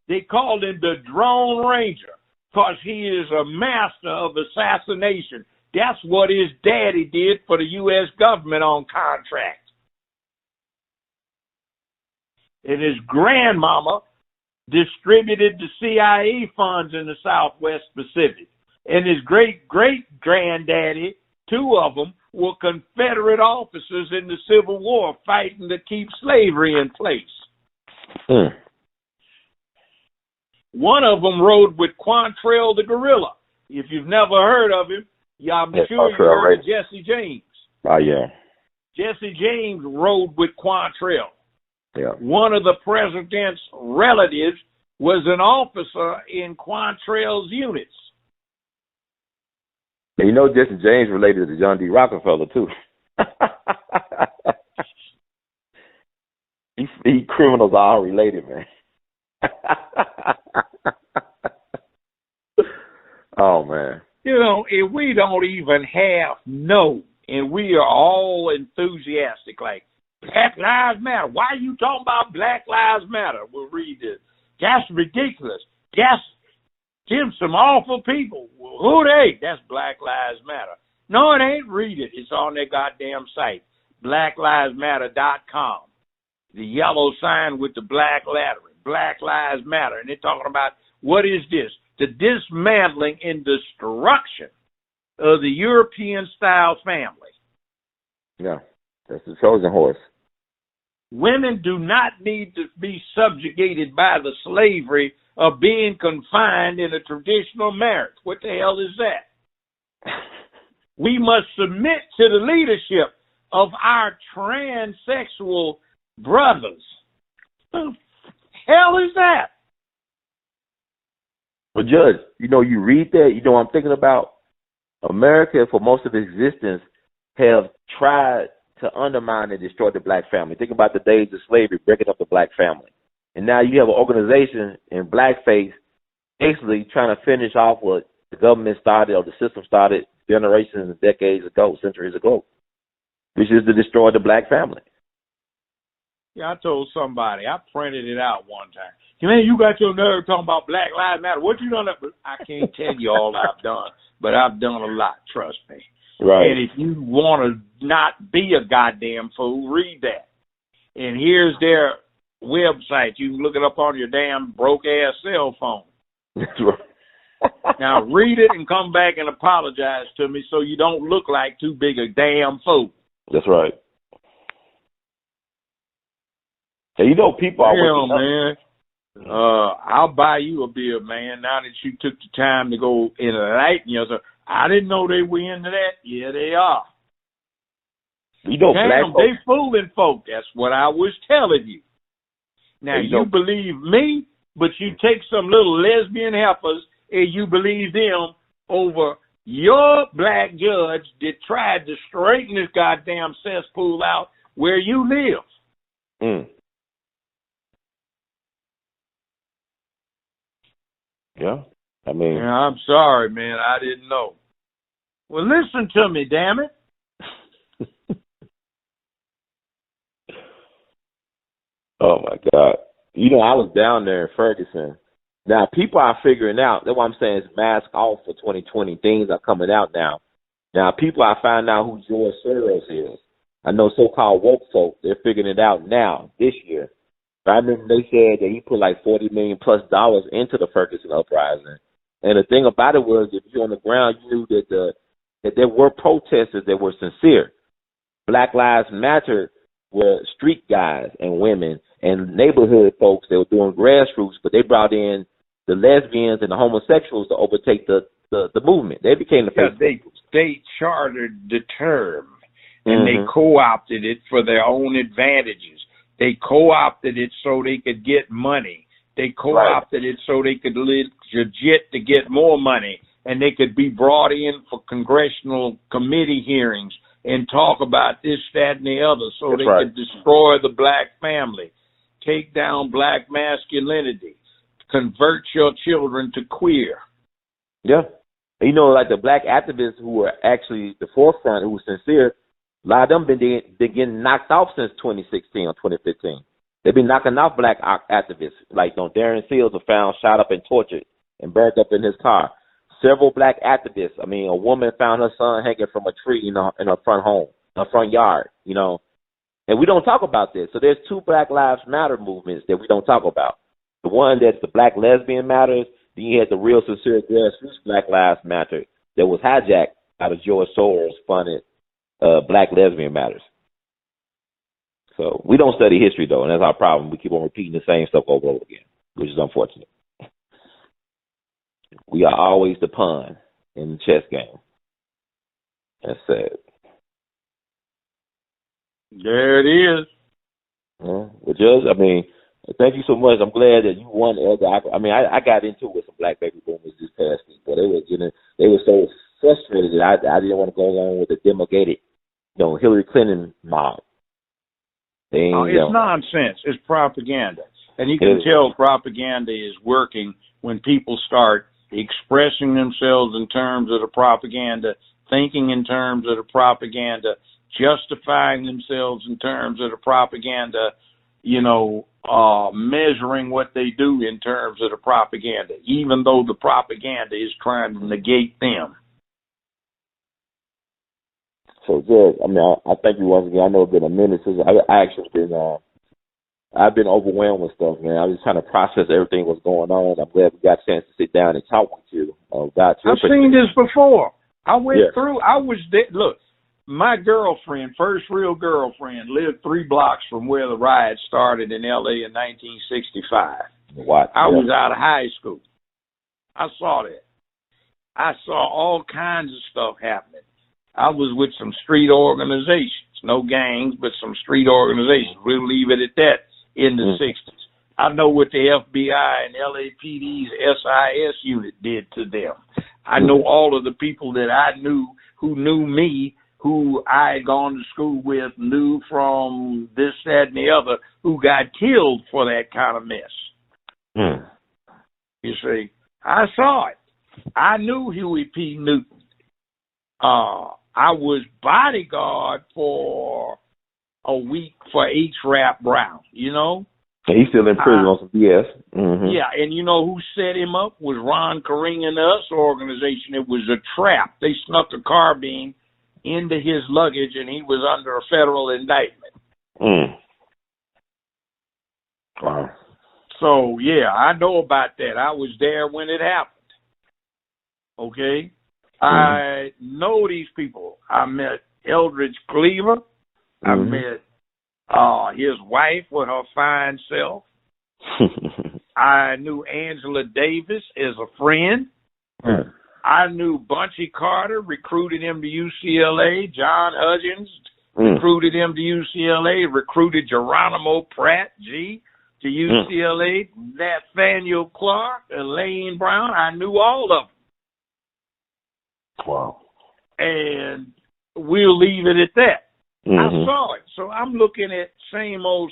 They called him the Drone Ranger because he is a master of assassination. That's what his daddy did for the U.S. government on contract. And his grandmama distributed the CIA funds in the Southwest Pacific. And his great-great-granddaddy, 2 of them, were Confederate officers in the Civil War fighting to keep slavery in place. One of them rode with Quantrell the gorilla. If you've never heard of him, I'm sure you heard of Jesse James. Oh, yeah. Jesse James rode with Quantrell. Yeah. One of the president's relatives was an officer in Quantrell's units. And you know Jesse James related to John D. Rockefeller, too. These criminals are all related, man. Oh, man. You know, if we don't even half know, and we are all enthusiastic, like, Black Lives Matter. Why are you talking about Black Lives Matter? We'll read this. That's ridiculous. That's them some awful people. Well, who they? That's Black Lives Matter. No, it ain't. Read it. It's on their goddamn site. BlackLivesMatter.com. The yellow sign with the black lettering. Black Lives Matter. And they're talking about, what is this? The dismantling and destruction of the European-style family. Yeah, that's the Trojan horse. Women do not need to be subjugated by the slavery of being confined in a traditional marriage. What the hell is that? We must submit to the leadership of our transsexual brothers. What the hell is that? But Judge, you know, you read that, you know what I'm thinking about? America, for most of its existence, have tried to undermine and destroy the black family. Think about the days of slavery, breaking up the black family. And now you have an organization in blackface basically trying to finish off what the government started or the system started generations and decades ago, centuries ago, which is to destroy the black family. Yeah, I told somebody, I printed it out one time. Man, you got your nerve talking about Black Lives Matter. What you done? I can't tell you all I've done, but I've done a lot, trust me. Right. And if you want to not be a goddamn fool, read that. And here's their website. You can look it up on your damn broke-ass cell phone. That's right. Now, read it and come back and apologize to me so you don't look like too big a damn fool. That's right. And you know, people are waking up. Man. I'll buy you a beer, man, now that you took the time to go enlighten yourself. I didn't know they were into that. Yeah, they are. You know, damn, black they folks, fooling folk. That's what I was telling you. Now, you believe me, but you take some little lesbian heifers and you believe them over your black judge that tried to straighten this goddamn cesspool out where you live. Yeah, I mean... Yeah, I'm sorry, man. I didn't know. Well, listen to me, damn it. Oh, my God. You know, I was down there in Ferguson. Now, people are figuring out, that's what I'm saying, is mask off for 2020. Things are coming out now. Now, people are finding out who George Soros is. I know so-called woke folk, they're figuring it out now, this year. I remember they said that he put like $40 million plus into the Ferguson uprising. And the thing about it was, if you're on the ground, you knew that there were protesters that were sincere. Black Lives Matter were street guys and women and neighborhood folks that were doing grassroots, but they brought in the lesbians and the homosexuals to overtake the movement. They became the face. They chartered the term, and they co-opted it for their own advantages. They co-opted it so they could get money. They co-opted it so they could legit to get more money, and they could be brought in for congressional committee hearings and talk about this, that, and the other, so they could destroy the black family, take down black masculinity, convert your children to queer. Yeah. You know, like the black activists who were actually the forefront, who were sincere, a lot of them been getting knocked off since 2016 or 2015. They've been knocking off black activists. Like, Darren Seals was found shot up and tortured and burned up in his car. Several black activists. I mean, a woman found her son hanging from a tree in her front yard, you know. And we don't talk about this. So there's two Black Lives Matter movements that we don't talk about. The one that's the Black Lesbian Matters. Then you had the real sincere grassroots Black Lives Matter that was hijacked out of George Soros funded Black lesbian matters. So we don't study history, though, and that's our problem. We keep on repeating the same stuff over and over again, which is unfortunate. We are always the pawn in the chess game. That's sad. There it is. Yeah. Well, Judge, I mean, thank you so much. I'm glad that you won, Elder. I got into it with some black baby boomers this past week, but they were so frustrated that I didn't want to go along with the demagogued, Hillary Clinton mob. It's nonsense. It's propaganda. And you can tell propaganda is working when people start expressing themselves in terms of the propaganda, thinking in terms of the propaganda, justifying themselves in terms of the propaganda, measuring what they do in terms of the propaganda, even though the propaganda is trying to negate them. So, Judge, I thank you once again. I know it's been a minute since I've been overwhelmed with stuff, man. I was trying to process everything that's going on. I'm glad we got a chance to sit down and talk with you about your I've seen this before. I went Yeah. through. I was there. Look, my girlfriend, first real girlfriend, lived 3 blocks from where the riot started in L.A. in 1965. What? I was out of high school. I saw that. I saw all kinds of stuff happening. I was with some street organizations, no gangs, but some street organizations. We'll leave it at that in the 60s. I know what the FBI and LAPD's SIS unit did to them. I know all of the people that I knew who knew me, who I had gone to school with, knew from this, that, and the other, who got killed for that kind of mess. You see, I saw it. I knew Huey P. Newton. I was bodyguard for a week for H. Rap Brown, He's still in prison on some BS. Yeah, and you know who set him up was Ron Karing and Us organization. It was a trap. They snuck a carbine into his luggage, and he was under a federal indictment. Wow. So, yeah, I know about that. I was there when it happened. Okay? I know these people. I met Eldridge Cleaver. I met his wife with her fine self. I knew Angela Davis as a friend. I knew Bunchy Carter, recruited him to UCLA. John Hudgens recruited him to UCLA, recruited Geronimo Pratt, to UCLA. Nathaniel Clark, Elaine Brown. I knew all of them. Wow. And we'll leave it at that. I saw it. So I'm looking at same old,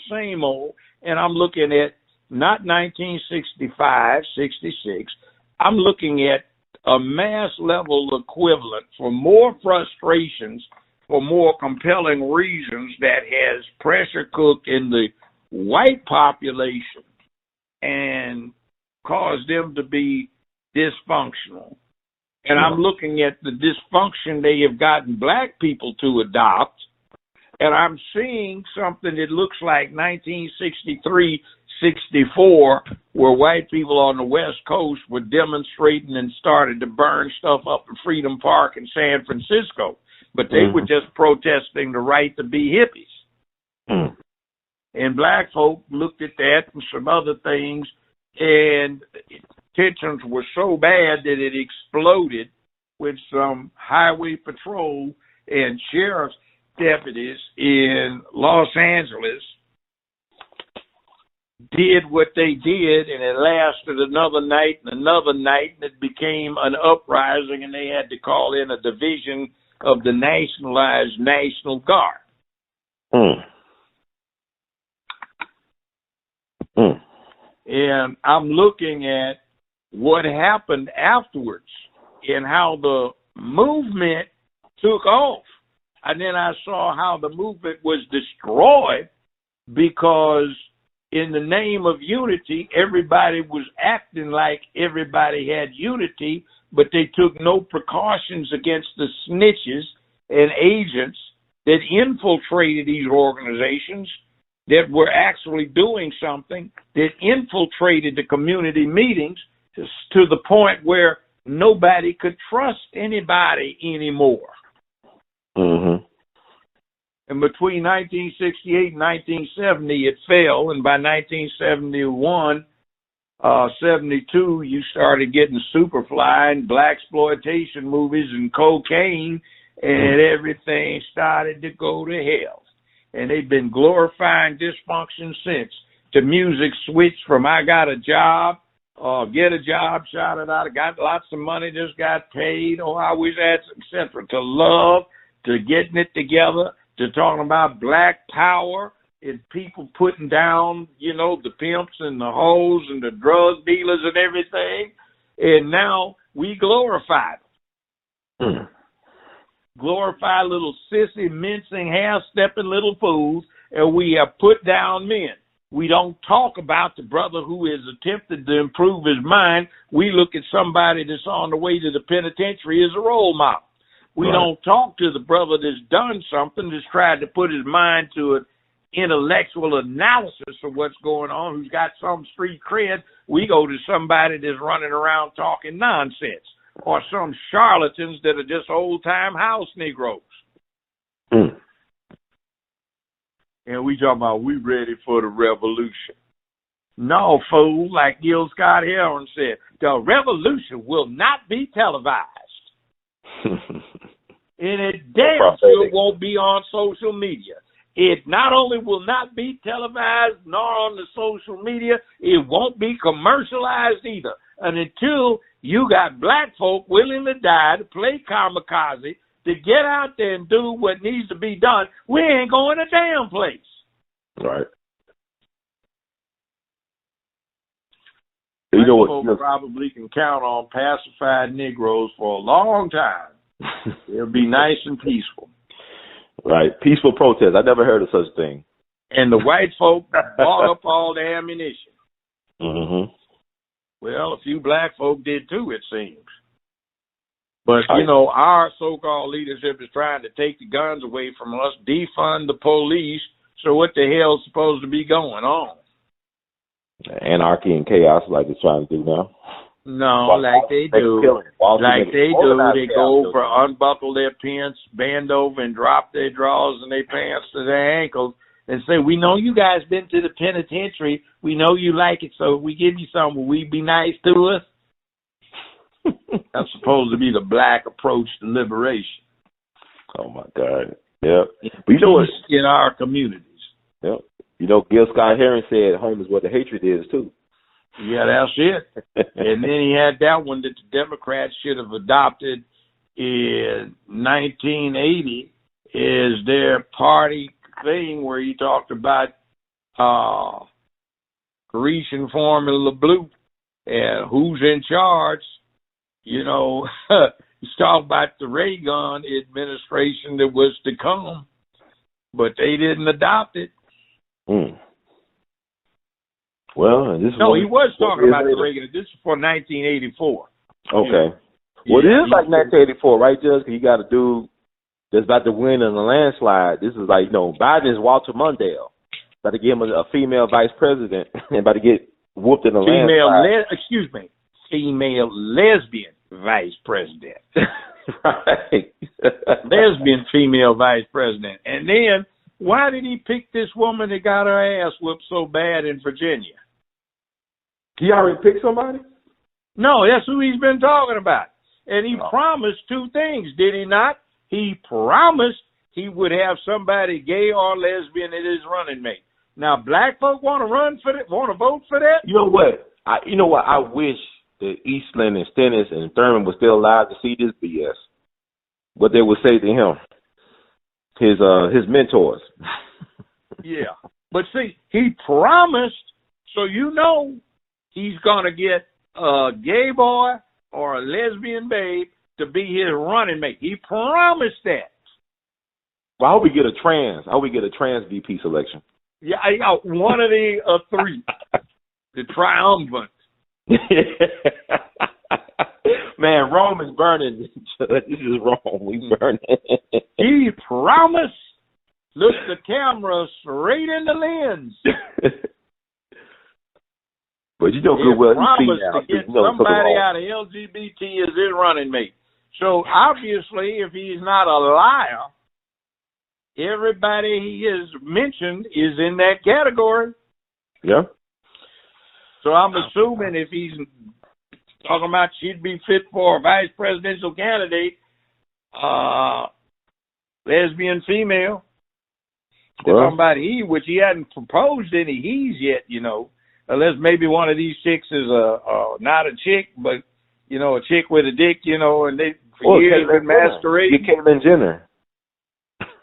and I'm looking at not 1965, 66. I'm looking at a mass level equivalent for more frustrations, for more compelling reasons that has pressure cooked in the white population and caused them to be dysfunctional. And I'm looking at the dysfunction they have gotten black people to adopt, and I'm seeing something that looks like 1963, 64, where white people on the West Coast were demonstrating and started to burn stuff up in Freedom Park in San Francisco. But they were just protesting the right to be hippies. And black folk looked at that and some other things, and tensions were so bad that it exploded with some highway patrol and sheriff's deputies in Los Angeles did what they did, and it lasted another night, and it became an uprising, and they had to call in a division of the nationalized National Guard. And I'm looking at what happened afterwards and how the movement took off. And then I saw how the movement was destroyed because in the name of unity, everybody was acting like everybody had unity, but they took no precautions against the snitches and agents that infiltrated these organizations that were actually doing something, that infiltrated the community meetings to the point where nobody could trust anybody anymore. And between 1968 and 1970, it fell. And by 1971, 72, you started getting Superfly and blaxploitation movies and cocaine, and everything started to go to hell. And they've been glorifying dysfunction since. The music switched from I got a job, get a job, shout it out, I got lots of money, just got paid, I wish I had, etc., to love, to getting it together, to talking about black power and people putting down, the pimps and the hoes and the drug dealers and everything. And now we glorify them. Glorify little sissy, mincing, half-stepping little fools, and we have put down men. We don't talk about the brother who has attempted to improve his mind. We look at somebody that's on the way to the penitentiary as a role model. We don't talk to the brother that's done something, that's tried to put his mind to an intellectual analysis of what's going on, who's got some street cred. We go to somebody that's running around talking nonsense, or some charlatans that are just old-time house Negroes. And we talk about we ready for the revolution. No, fool, like Gil Scott Heron said, the revolution will not be televised. And it damn sure won't be on social media. It not only will not be televised nor on the social media, it won't be commercialized either. And until you got black folk willing to die, to play kamikaze, to get out there and do what needs to be done, we ain't going a damn place. Right. Black folk probably can count on pacified Negroes for a long time. It'll be nice and peaceful. Right. Peaceful protest. I never heard of such a thing. And the white folk bought up all the ammunition. Mm-hmm. Well, a few black folk did too, it seems. But, our so-called leadership is trying to take the guns away from us, defund the police. So what the hell's supposed to be going on? Anarchy and chaos like they're trying to do now. No, like they do. They go over, unbuckle their pants, bend over, and drop their drawers and their pants to their ankles and say, we know you guys been to the penitentiary. We know you like it, so if we give you something, will we be nice to us? That's supposed to be the black approach to liberation. Oh, my God. Yeah. But you know what? In our communities. Yeah. Gil Scott Heron said home is where the hatred is, too. Yeah, that's it. And then he had that one that the Democrats should have adopted in 1980 is their party thing where he talked about Grecian Formula Blue and who's in charge. He's talking about the Reagan administration that was to come, but they didn't adopt it. Well, he was talking about the Reagan. This is for 1984. Okay. Well, it is like 1984, right, Judge? You got a dude that's about to win in a landslide. This is like, Biden's Walter Mondale. About to give him a female vice president and about to get whooped in a landslide. Female lesbian vice president. Right. Lesbian female vice president. And then, why did he pick this woman that got her ass whooped so bad in Virginia? He already picked somebody? No, that's who he's been talking about. And he promised two things, did he not? He promised he would have somebody gay or lesbian as his running mate. Now, black folk want to vote for that? You know what? I wish that Eastland and Stennis and Thurman were still alive to see this BS. What they would say to him. His mentors. Yeah. But see, he promised, so he's going to get a gay boy or a lesbian babe to be his running mate. He promised that. Well, I hope we get a trans VP selection. Yeah, one of the three. The triumvirate. Man, Rome is burning. This is Rome. We burning. He promised. Look the camera straight in the lens. But good well he promised to get somebody out of LGBT as his running mate. So obviously, if he's not a liar, everybody he has mentioned is in that category. Yeah. So I'm assuming if he's talking about she'd be fit for a vice presidential candidate, lesbian female. They're talking about he, which he hadn't proposed any he's yet, you know, unless maybe one of these chicks is not a chick, but, you know, a chick with a dick, you know, and they for years been masquerading. You Caitlyn Jenner.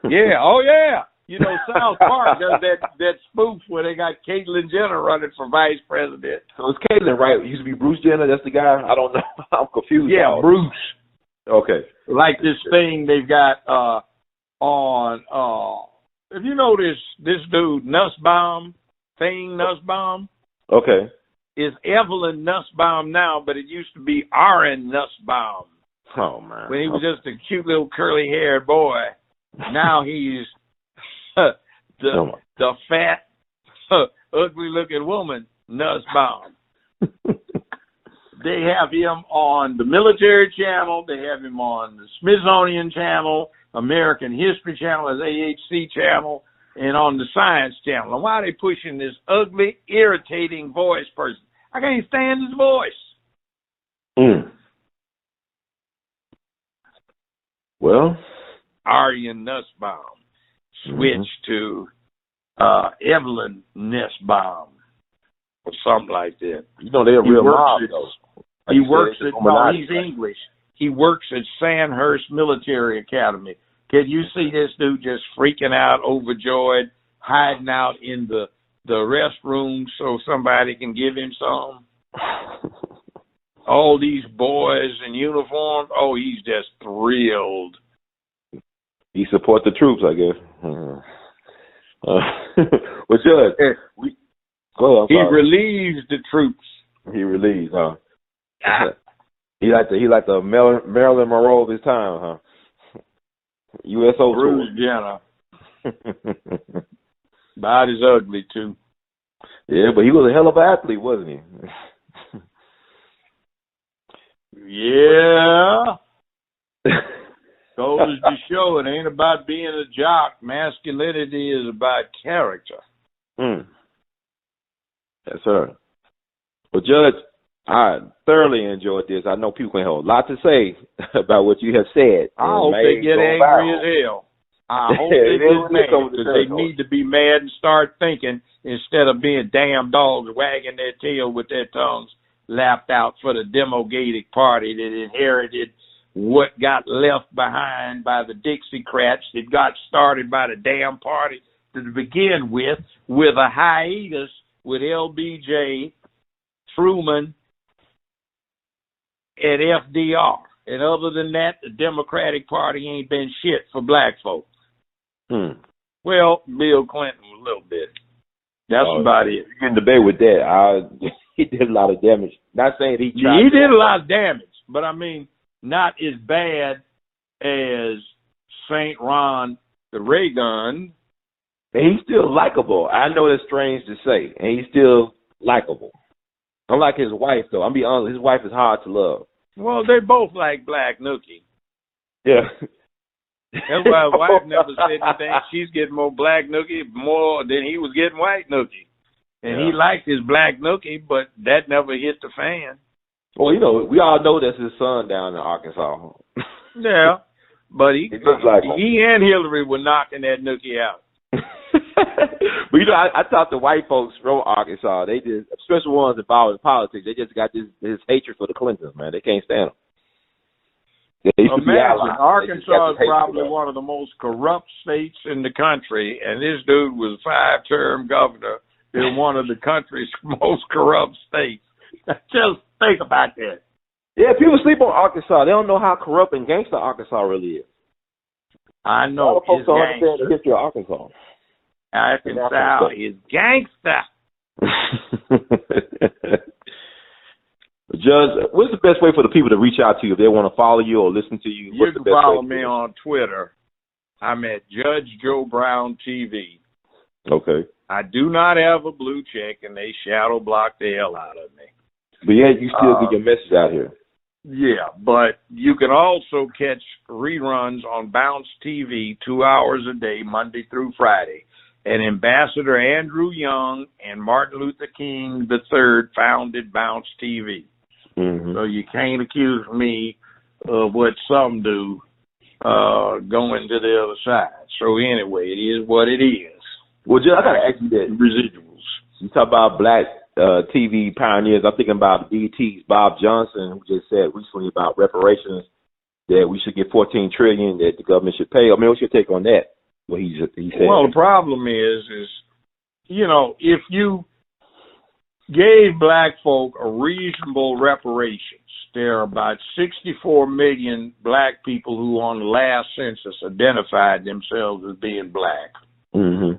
Yeah, oh yeah. You know, South Park does that spoof where they got Caitlyn Jenner running for vice president. So it's Caitlyn, right? It used to be Bruce Jenner. That's the guy. I don't know. I'm confused. Yeah, Bruce. Okay. Like this thing they've got on. If you notice, this dude Nussbaum, Nussbaum. Okay. Is Evelyn Nussbaum now, but it used to be Aaron Nussbaum. Oh man. When he was just a cute little curly haired boy. Now he's the fat, ugly looking woman, Nussbaum. They have him on the Military Channel. They have him on the Smithsonian Channel, American History Channel, as AHC Channel, and on the Science Channel. And why are they pushing this ugly, irritating voice person? I can't stand his voice. Well, Aryan Nussbaum switched to Evelyn Nussbaum or something like that. You know they're a real mob, though. He works at, no, he's English. He works at Sandhurst Military Academy. Can you see this dude just freaking out, overjoyed, hiding out in the restroom so somebody can give him some? All these boys in uniform, oh, he's just thrilled. He supports the troops, I guess. Well, Judge, he relieves the troops. He relieves, huh? He like the Marilyn Monroe of his time, huh? USO Bruce Jenner. About as ugly too. Yeah, but he was a hell of an athlete, wasn't he? Yeah. Goes to show it ain't about being a jock. Masculinity is about character. Yes, sir. Well, Judge, I thoroughly enjoyed this. I know people have a lot to say about what you have said. I hope they get angry as hell. I hope they get mad because they need to be mad and start thinking instead of being damn dogs wagging their tail with their tongues lapped out for the Democratic Party that inherited what got left behind by the Dixiecrats that got started by the damn party to begin with a hiatus with LBJ, Truman, and FDR. And other than that, the Democratic Party ain't been shit for black folks. Well, Bill Clinton a little bit. That's about it. You can debate with that. He did a lot of damage. Not saying he tried. He did a lot of damage, but I mean, not as bad as St. Ron the Reagan. And he's still likable. I know that's strange to say, and he's still likable. Unlike his wife, though. I'm be honest, his wife is hard to love. Well, they both like Black Nookie. Yeah. That's why his wife never said anything. She's getting more Black Nookie more than he was getting White Nookie. And he liked his Black Nookie, but that never hit the fan. Well, you know, we all know that's his son down in Arkansas. Yeah, but he like and Hillary were knocking that Nookie out. But you know, I talked to white folks from Arkansas. They just, especially ones involved in politics, they just got this hatred for the Clintons, man. They can't stand them. Imagine, Arkansas is probably one of the most corrupt states in the country, and this dude was 5-term governor in one of the country's most corrupt states. Just think about that. Yeah, people sleep on Arkansas. They don't know how corrupt and gangster Arkansas really is. I know. Folks don't understand the history of Arkansas. Arkansas is gangster. Judge, what's the best way for the people to reach out to you if they want to follow you or listen to you? You can follow me on Twitter. I'm at Judge Joe Brown TV. Okay. I do not have a blue check, and they shadow block the hell out of me. But yeah, you still get your message out here. Yeah, but you can also catch reruns on Bounce TV 2 hours a day, Monday through Friday. And Ambassador Andrew Young and Martin Luther King III founded Bounce TV. Mm-hmm. So you can't accuse me of what some do going to the other side. So anyway, it is what it is. Well, Judge, I got to ask you that. Residuals. You talk about black TV pioneers. I'm thinking about BET's Bob Johnson, who just said recently about reparations that we should get $14 trillion that the government should pay. I mean, what's your take on that? What he said. Well, the problem is you know, if you gave black folk a reasonable reparations, there are about 64 million black people who on the last census identified themselves as being black. Mm-hmm.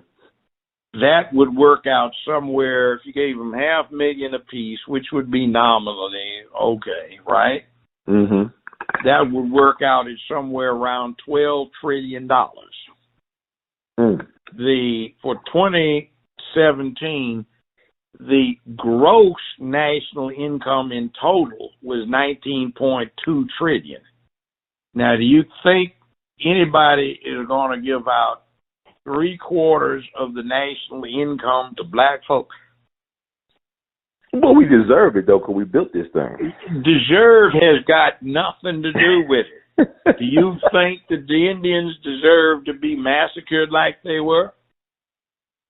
That would work out somewhere, if you gave them $500,000 apiece, which would be nominally okay, right? Mm-hmm. That would work out at somewhere around $12 trillion. For 2017, the gross national income in total was $19.2 trillion. Now, do you think anybody is going to give out 3/4 of the national income to black folks? Well, we deserve it, though, because we built this thing. Deserve has got nothing to do with it. Do you think that the Indians deserve to be massacred like they were?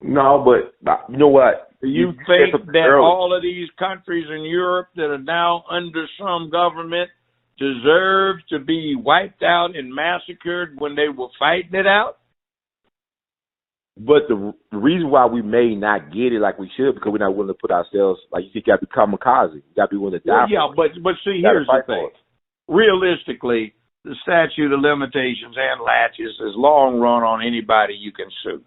No, but you know what? Do you think that all of these countries in Europe that are now under some government deserve to be wiped out and massacred when they were fighting it out? But the reason why we may not get it like we should, because we're not willing to put ourselves, like you got to be kamikaze. You got to be willing to die. Well, yeah, but see, here's the thing. Realistically, the statute of limitations and latches is long run on anybody you can sue.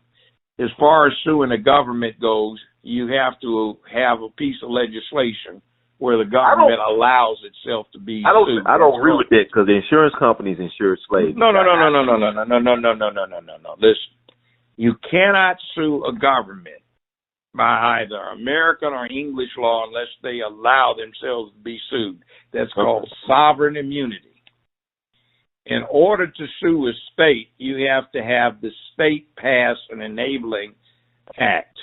As far as suing the government goes, you have to have a piece of legislation where the government allows itself to be sued. I don't agree with that, because the insurance companies insure slaves. No. Listen, you cannot sue a government by either American or English law unless they allow themselves to be sued. That's called sovereign immunity. In order to sue a state, you have to have the state pass an enabling act.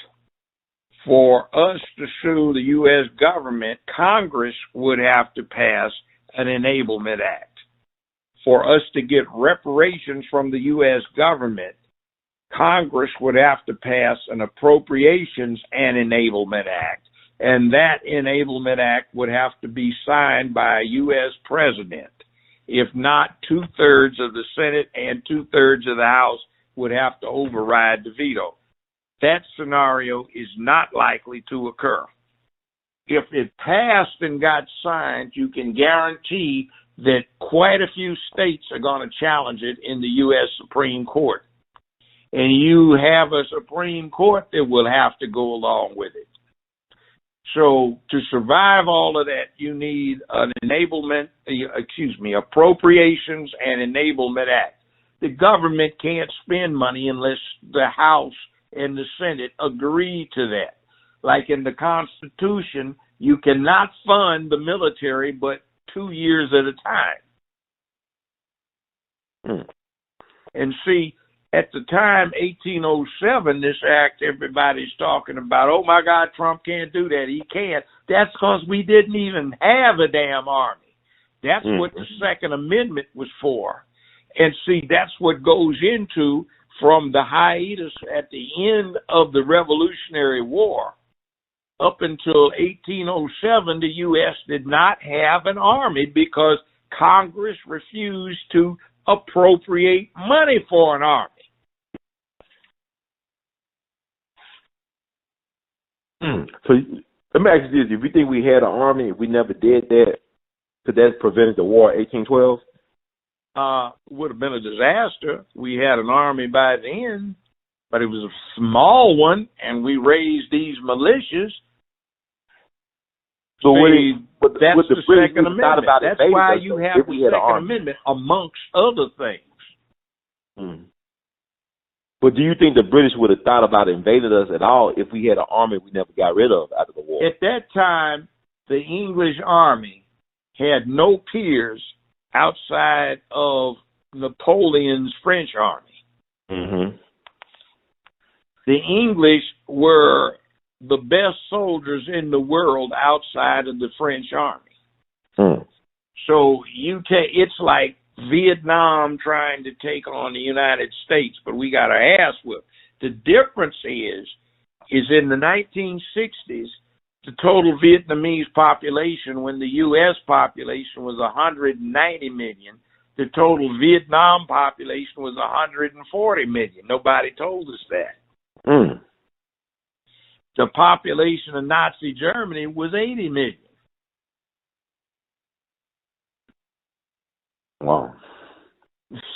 For us to sue the U.S. government, Congress would have to pass an enablement act. For us to get reparations from the U.S. government, Congress would have to pass an appropriations and enablement act. And that enablement act would have to be signed by a U.S. president. If not, 2/3 of the Senate and 2/3 of the House would have to override the veto. That scenario is not likely to occur. If it passed and got signed, you can guarantee that quite a few states are going to challenge it in the U.S. Supreme Court. And you have a Supreme Court that will have to go along with it. So to survive all of that, you need an appropriations and enablement act. The government can't spend money unless the House and the Senate agree to that. Like in the Constitution, you cannot fund the military but 2 years at a time. And see, at the time, 1807, this act, everybody's talking about, oh my God, Trump can't do that. He can't. That's because we didn't even have a damn army. That's what the Second Amendment was for. And see, that's what goes into from the hiatus at the end of the Revolutionary War. Up until 1807, the U.S. did not have an army because Congress refused to appropriate money for an army. So let me ask you this. If you think we had an army, if we never did that, could that prevented the war of 1812? Would have been a disaster. We had an army by then, but it was a small one, and we raised these militias. So that's the Second Amendment. That's why you have the Second Amendment, amongst other things. But do you think the British would have thought about invading us at all if we had an army we never got rid of out of the war? At that time, the English army had no peers outside of Napoleon's French army. Mm-hmm. The English were the best soldiers in the world outside of the French army. Mm. So it's like Vietnam trying to take on the United States, but we got our ass whipped. The difference is in the 1960s, the total Vietnamese population, when the U.S. population was 190 million, the total Vietnam population was 140 million. Nobody told us that. Mm. The population of Nazi Germany was 80 million. Wow.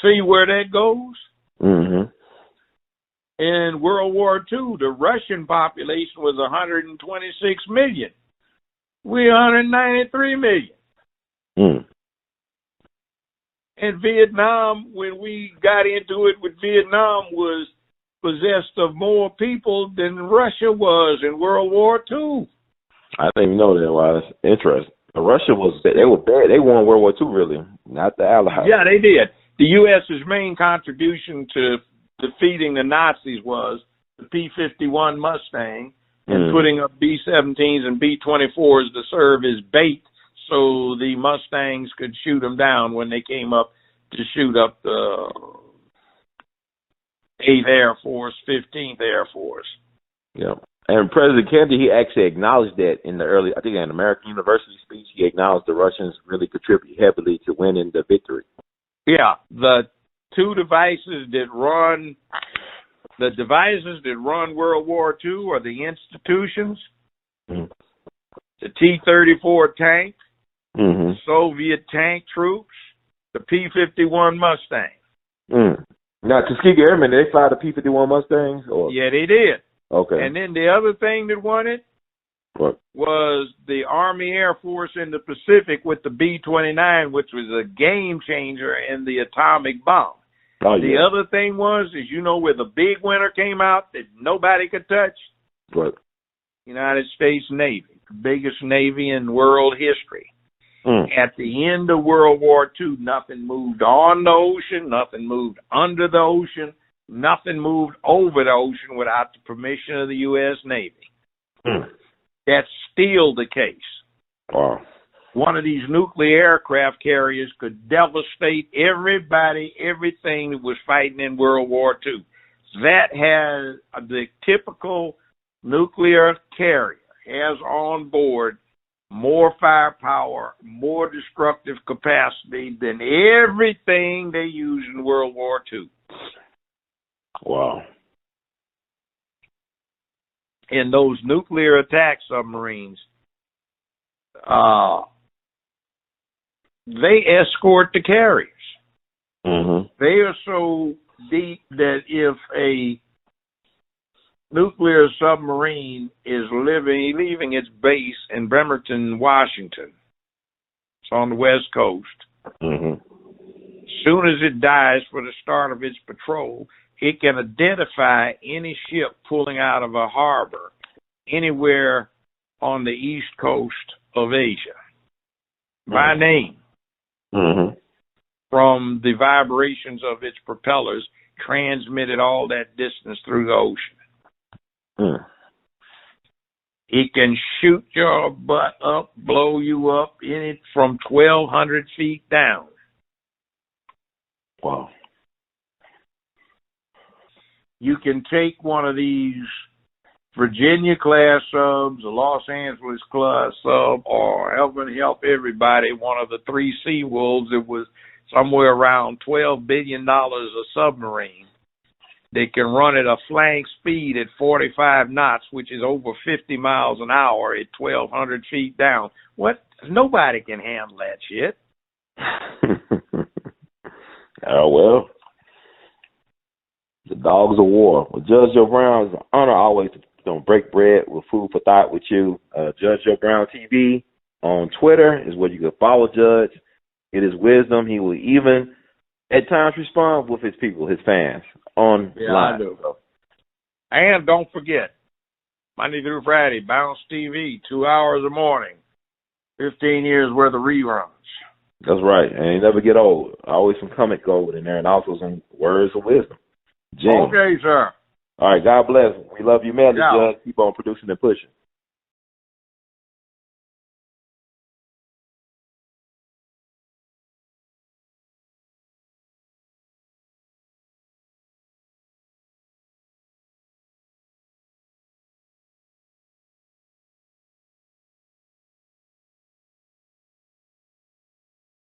See where that goes? Mm-hmm. In World War II, the Russian population was 126 million. We're 193 million. Mm. And Vietnam, when we got into it with Vietnam, was possessed of more people than Russia was in World War II. I didn't even know that. Wow, that's interesting. Russia they were bad. They won World War II, really, not the Allies. Yeah, they did. The U.S.'s main contribution to defeating the Nazis was the P-51 Mustang and putting up B-17s and B-24s to serve as bait so the Mustangs could shoot them down when they came up to shoot up the 8th Air Force, 15th Air Force. Yeah. And President Kennedy, he actually acknowledged that in the early, I think in an American University speech, he acknowledged the Russians really contribute heavily to winning the victory. Yeah, the devices that run World War II are the institutions, the T-34 tank, Soviet tank troops, the P-51 Mustang. Now, Tuskegee Airmen, did they fly the P-51 Mustangs? Or? Yeah, they did. Okay. And then the other thing that won it what? Was the Army Air Force in the Pacific with the B-29, which was a game changer in the atomic bomb. Oh, the other thing is you know where the big winner came out that nobody could touch? What? United States Navy, the biggest Navy in world history. At the end of World War II, nothing moved on the ocean, nothing moved under the ocean, nothing moved over the ocean without the permission of the U.S. Navy. That's still the case. Wow. One of these nuclear aircraft carriers could devastate everybody, everything that was fighting in World War II. That has the typical nuclear carrier has on board more firepower, more destructive capacity than everything they used in World War II. Wow. And those nuclear attack submarines, they escort the carriers. They are so deep that if a nuclear submarine is leaving its base in Bremerton, Washington, it's on the West Coast, as soon as it dies for the start of its patrol, it can identify any ship pulling out of a harbor anywhere on the east coast of Asia by name from the vibrations of its propellers transmitted all that distance through the ocean. It can shoot your butt up, blow you up in it from 1,200 feet down. Wow. You can take one of these Virginia-class subs, a Los Angeles-class sub, or Heaven Help Everybody, one of the 3 Seawolves that was somewhere around $12 billion a submarine. They can run at a flank speed at 45 knots, which is over 50 miles an hour at 1,200 feet down. What? Nobody can handle that shit. Oh, well. The dogs of war. Well, Judge Joe Brown, it's an honor always to break bread with food for thought with you. Judge Joe Brown TV on Twitter is where you can follow Judge. It is wisdom. He will even at times respond with his people, his fans, online. Yeah, I do. And don't forget, Monday through Friday, Bounce TV, 2 hours a morning. 15 years worth of reruns. That's right. And you never get old. Always some comic gold in there and also some words of wisdom. Jim. Okay, sir. All right. God bless. We love you, man. Yeah. Just keep on producing and pushing.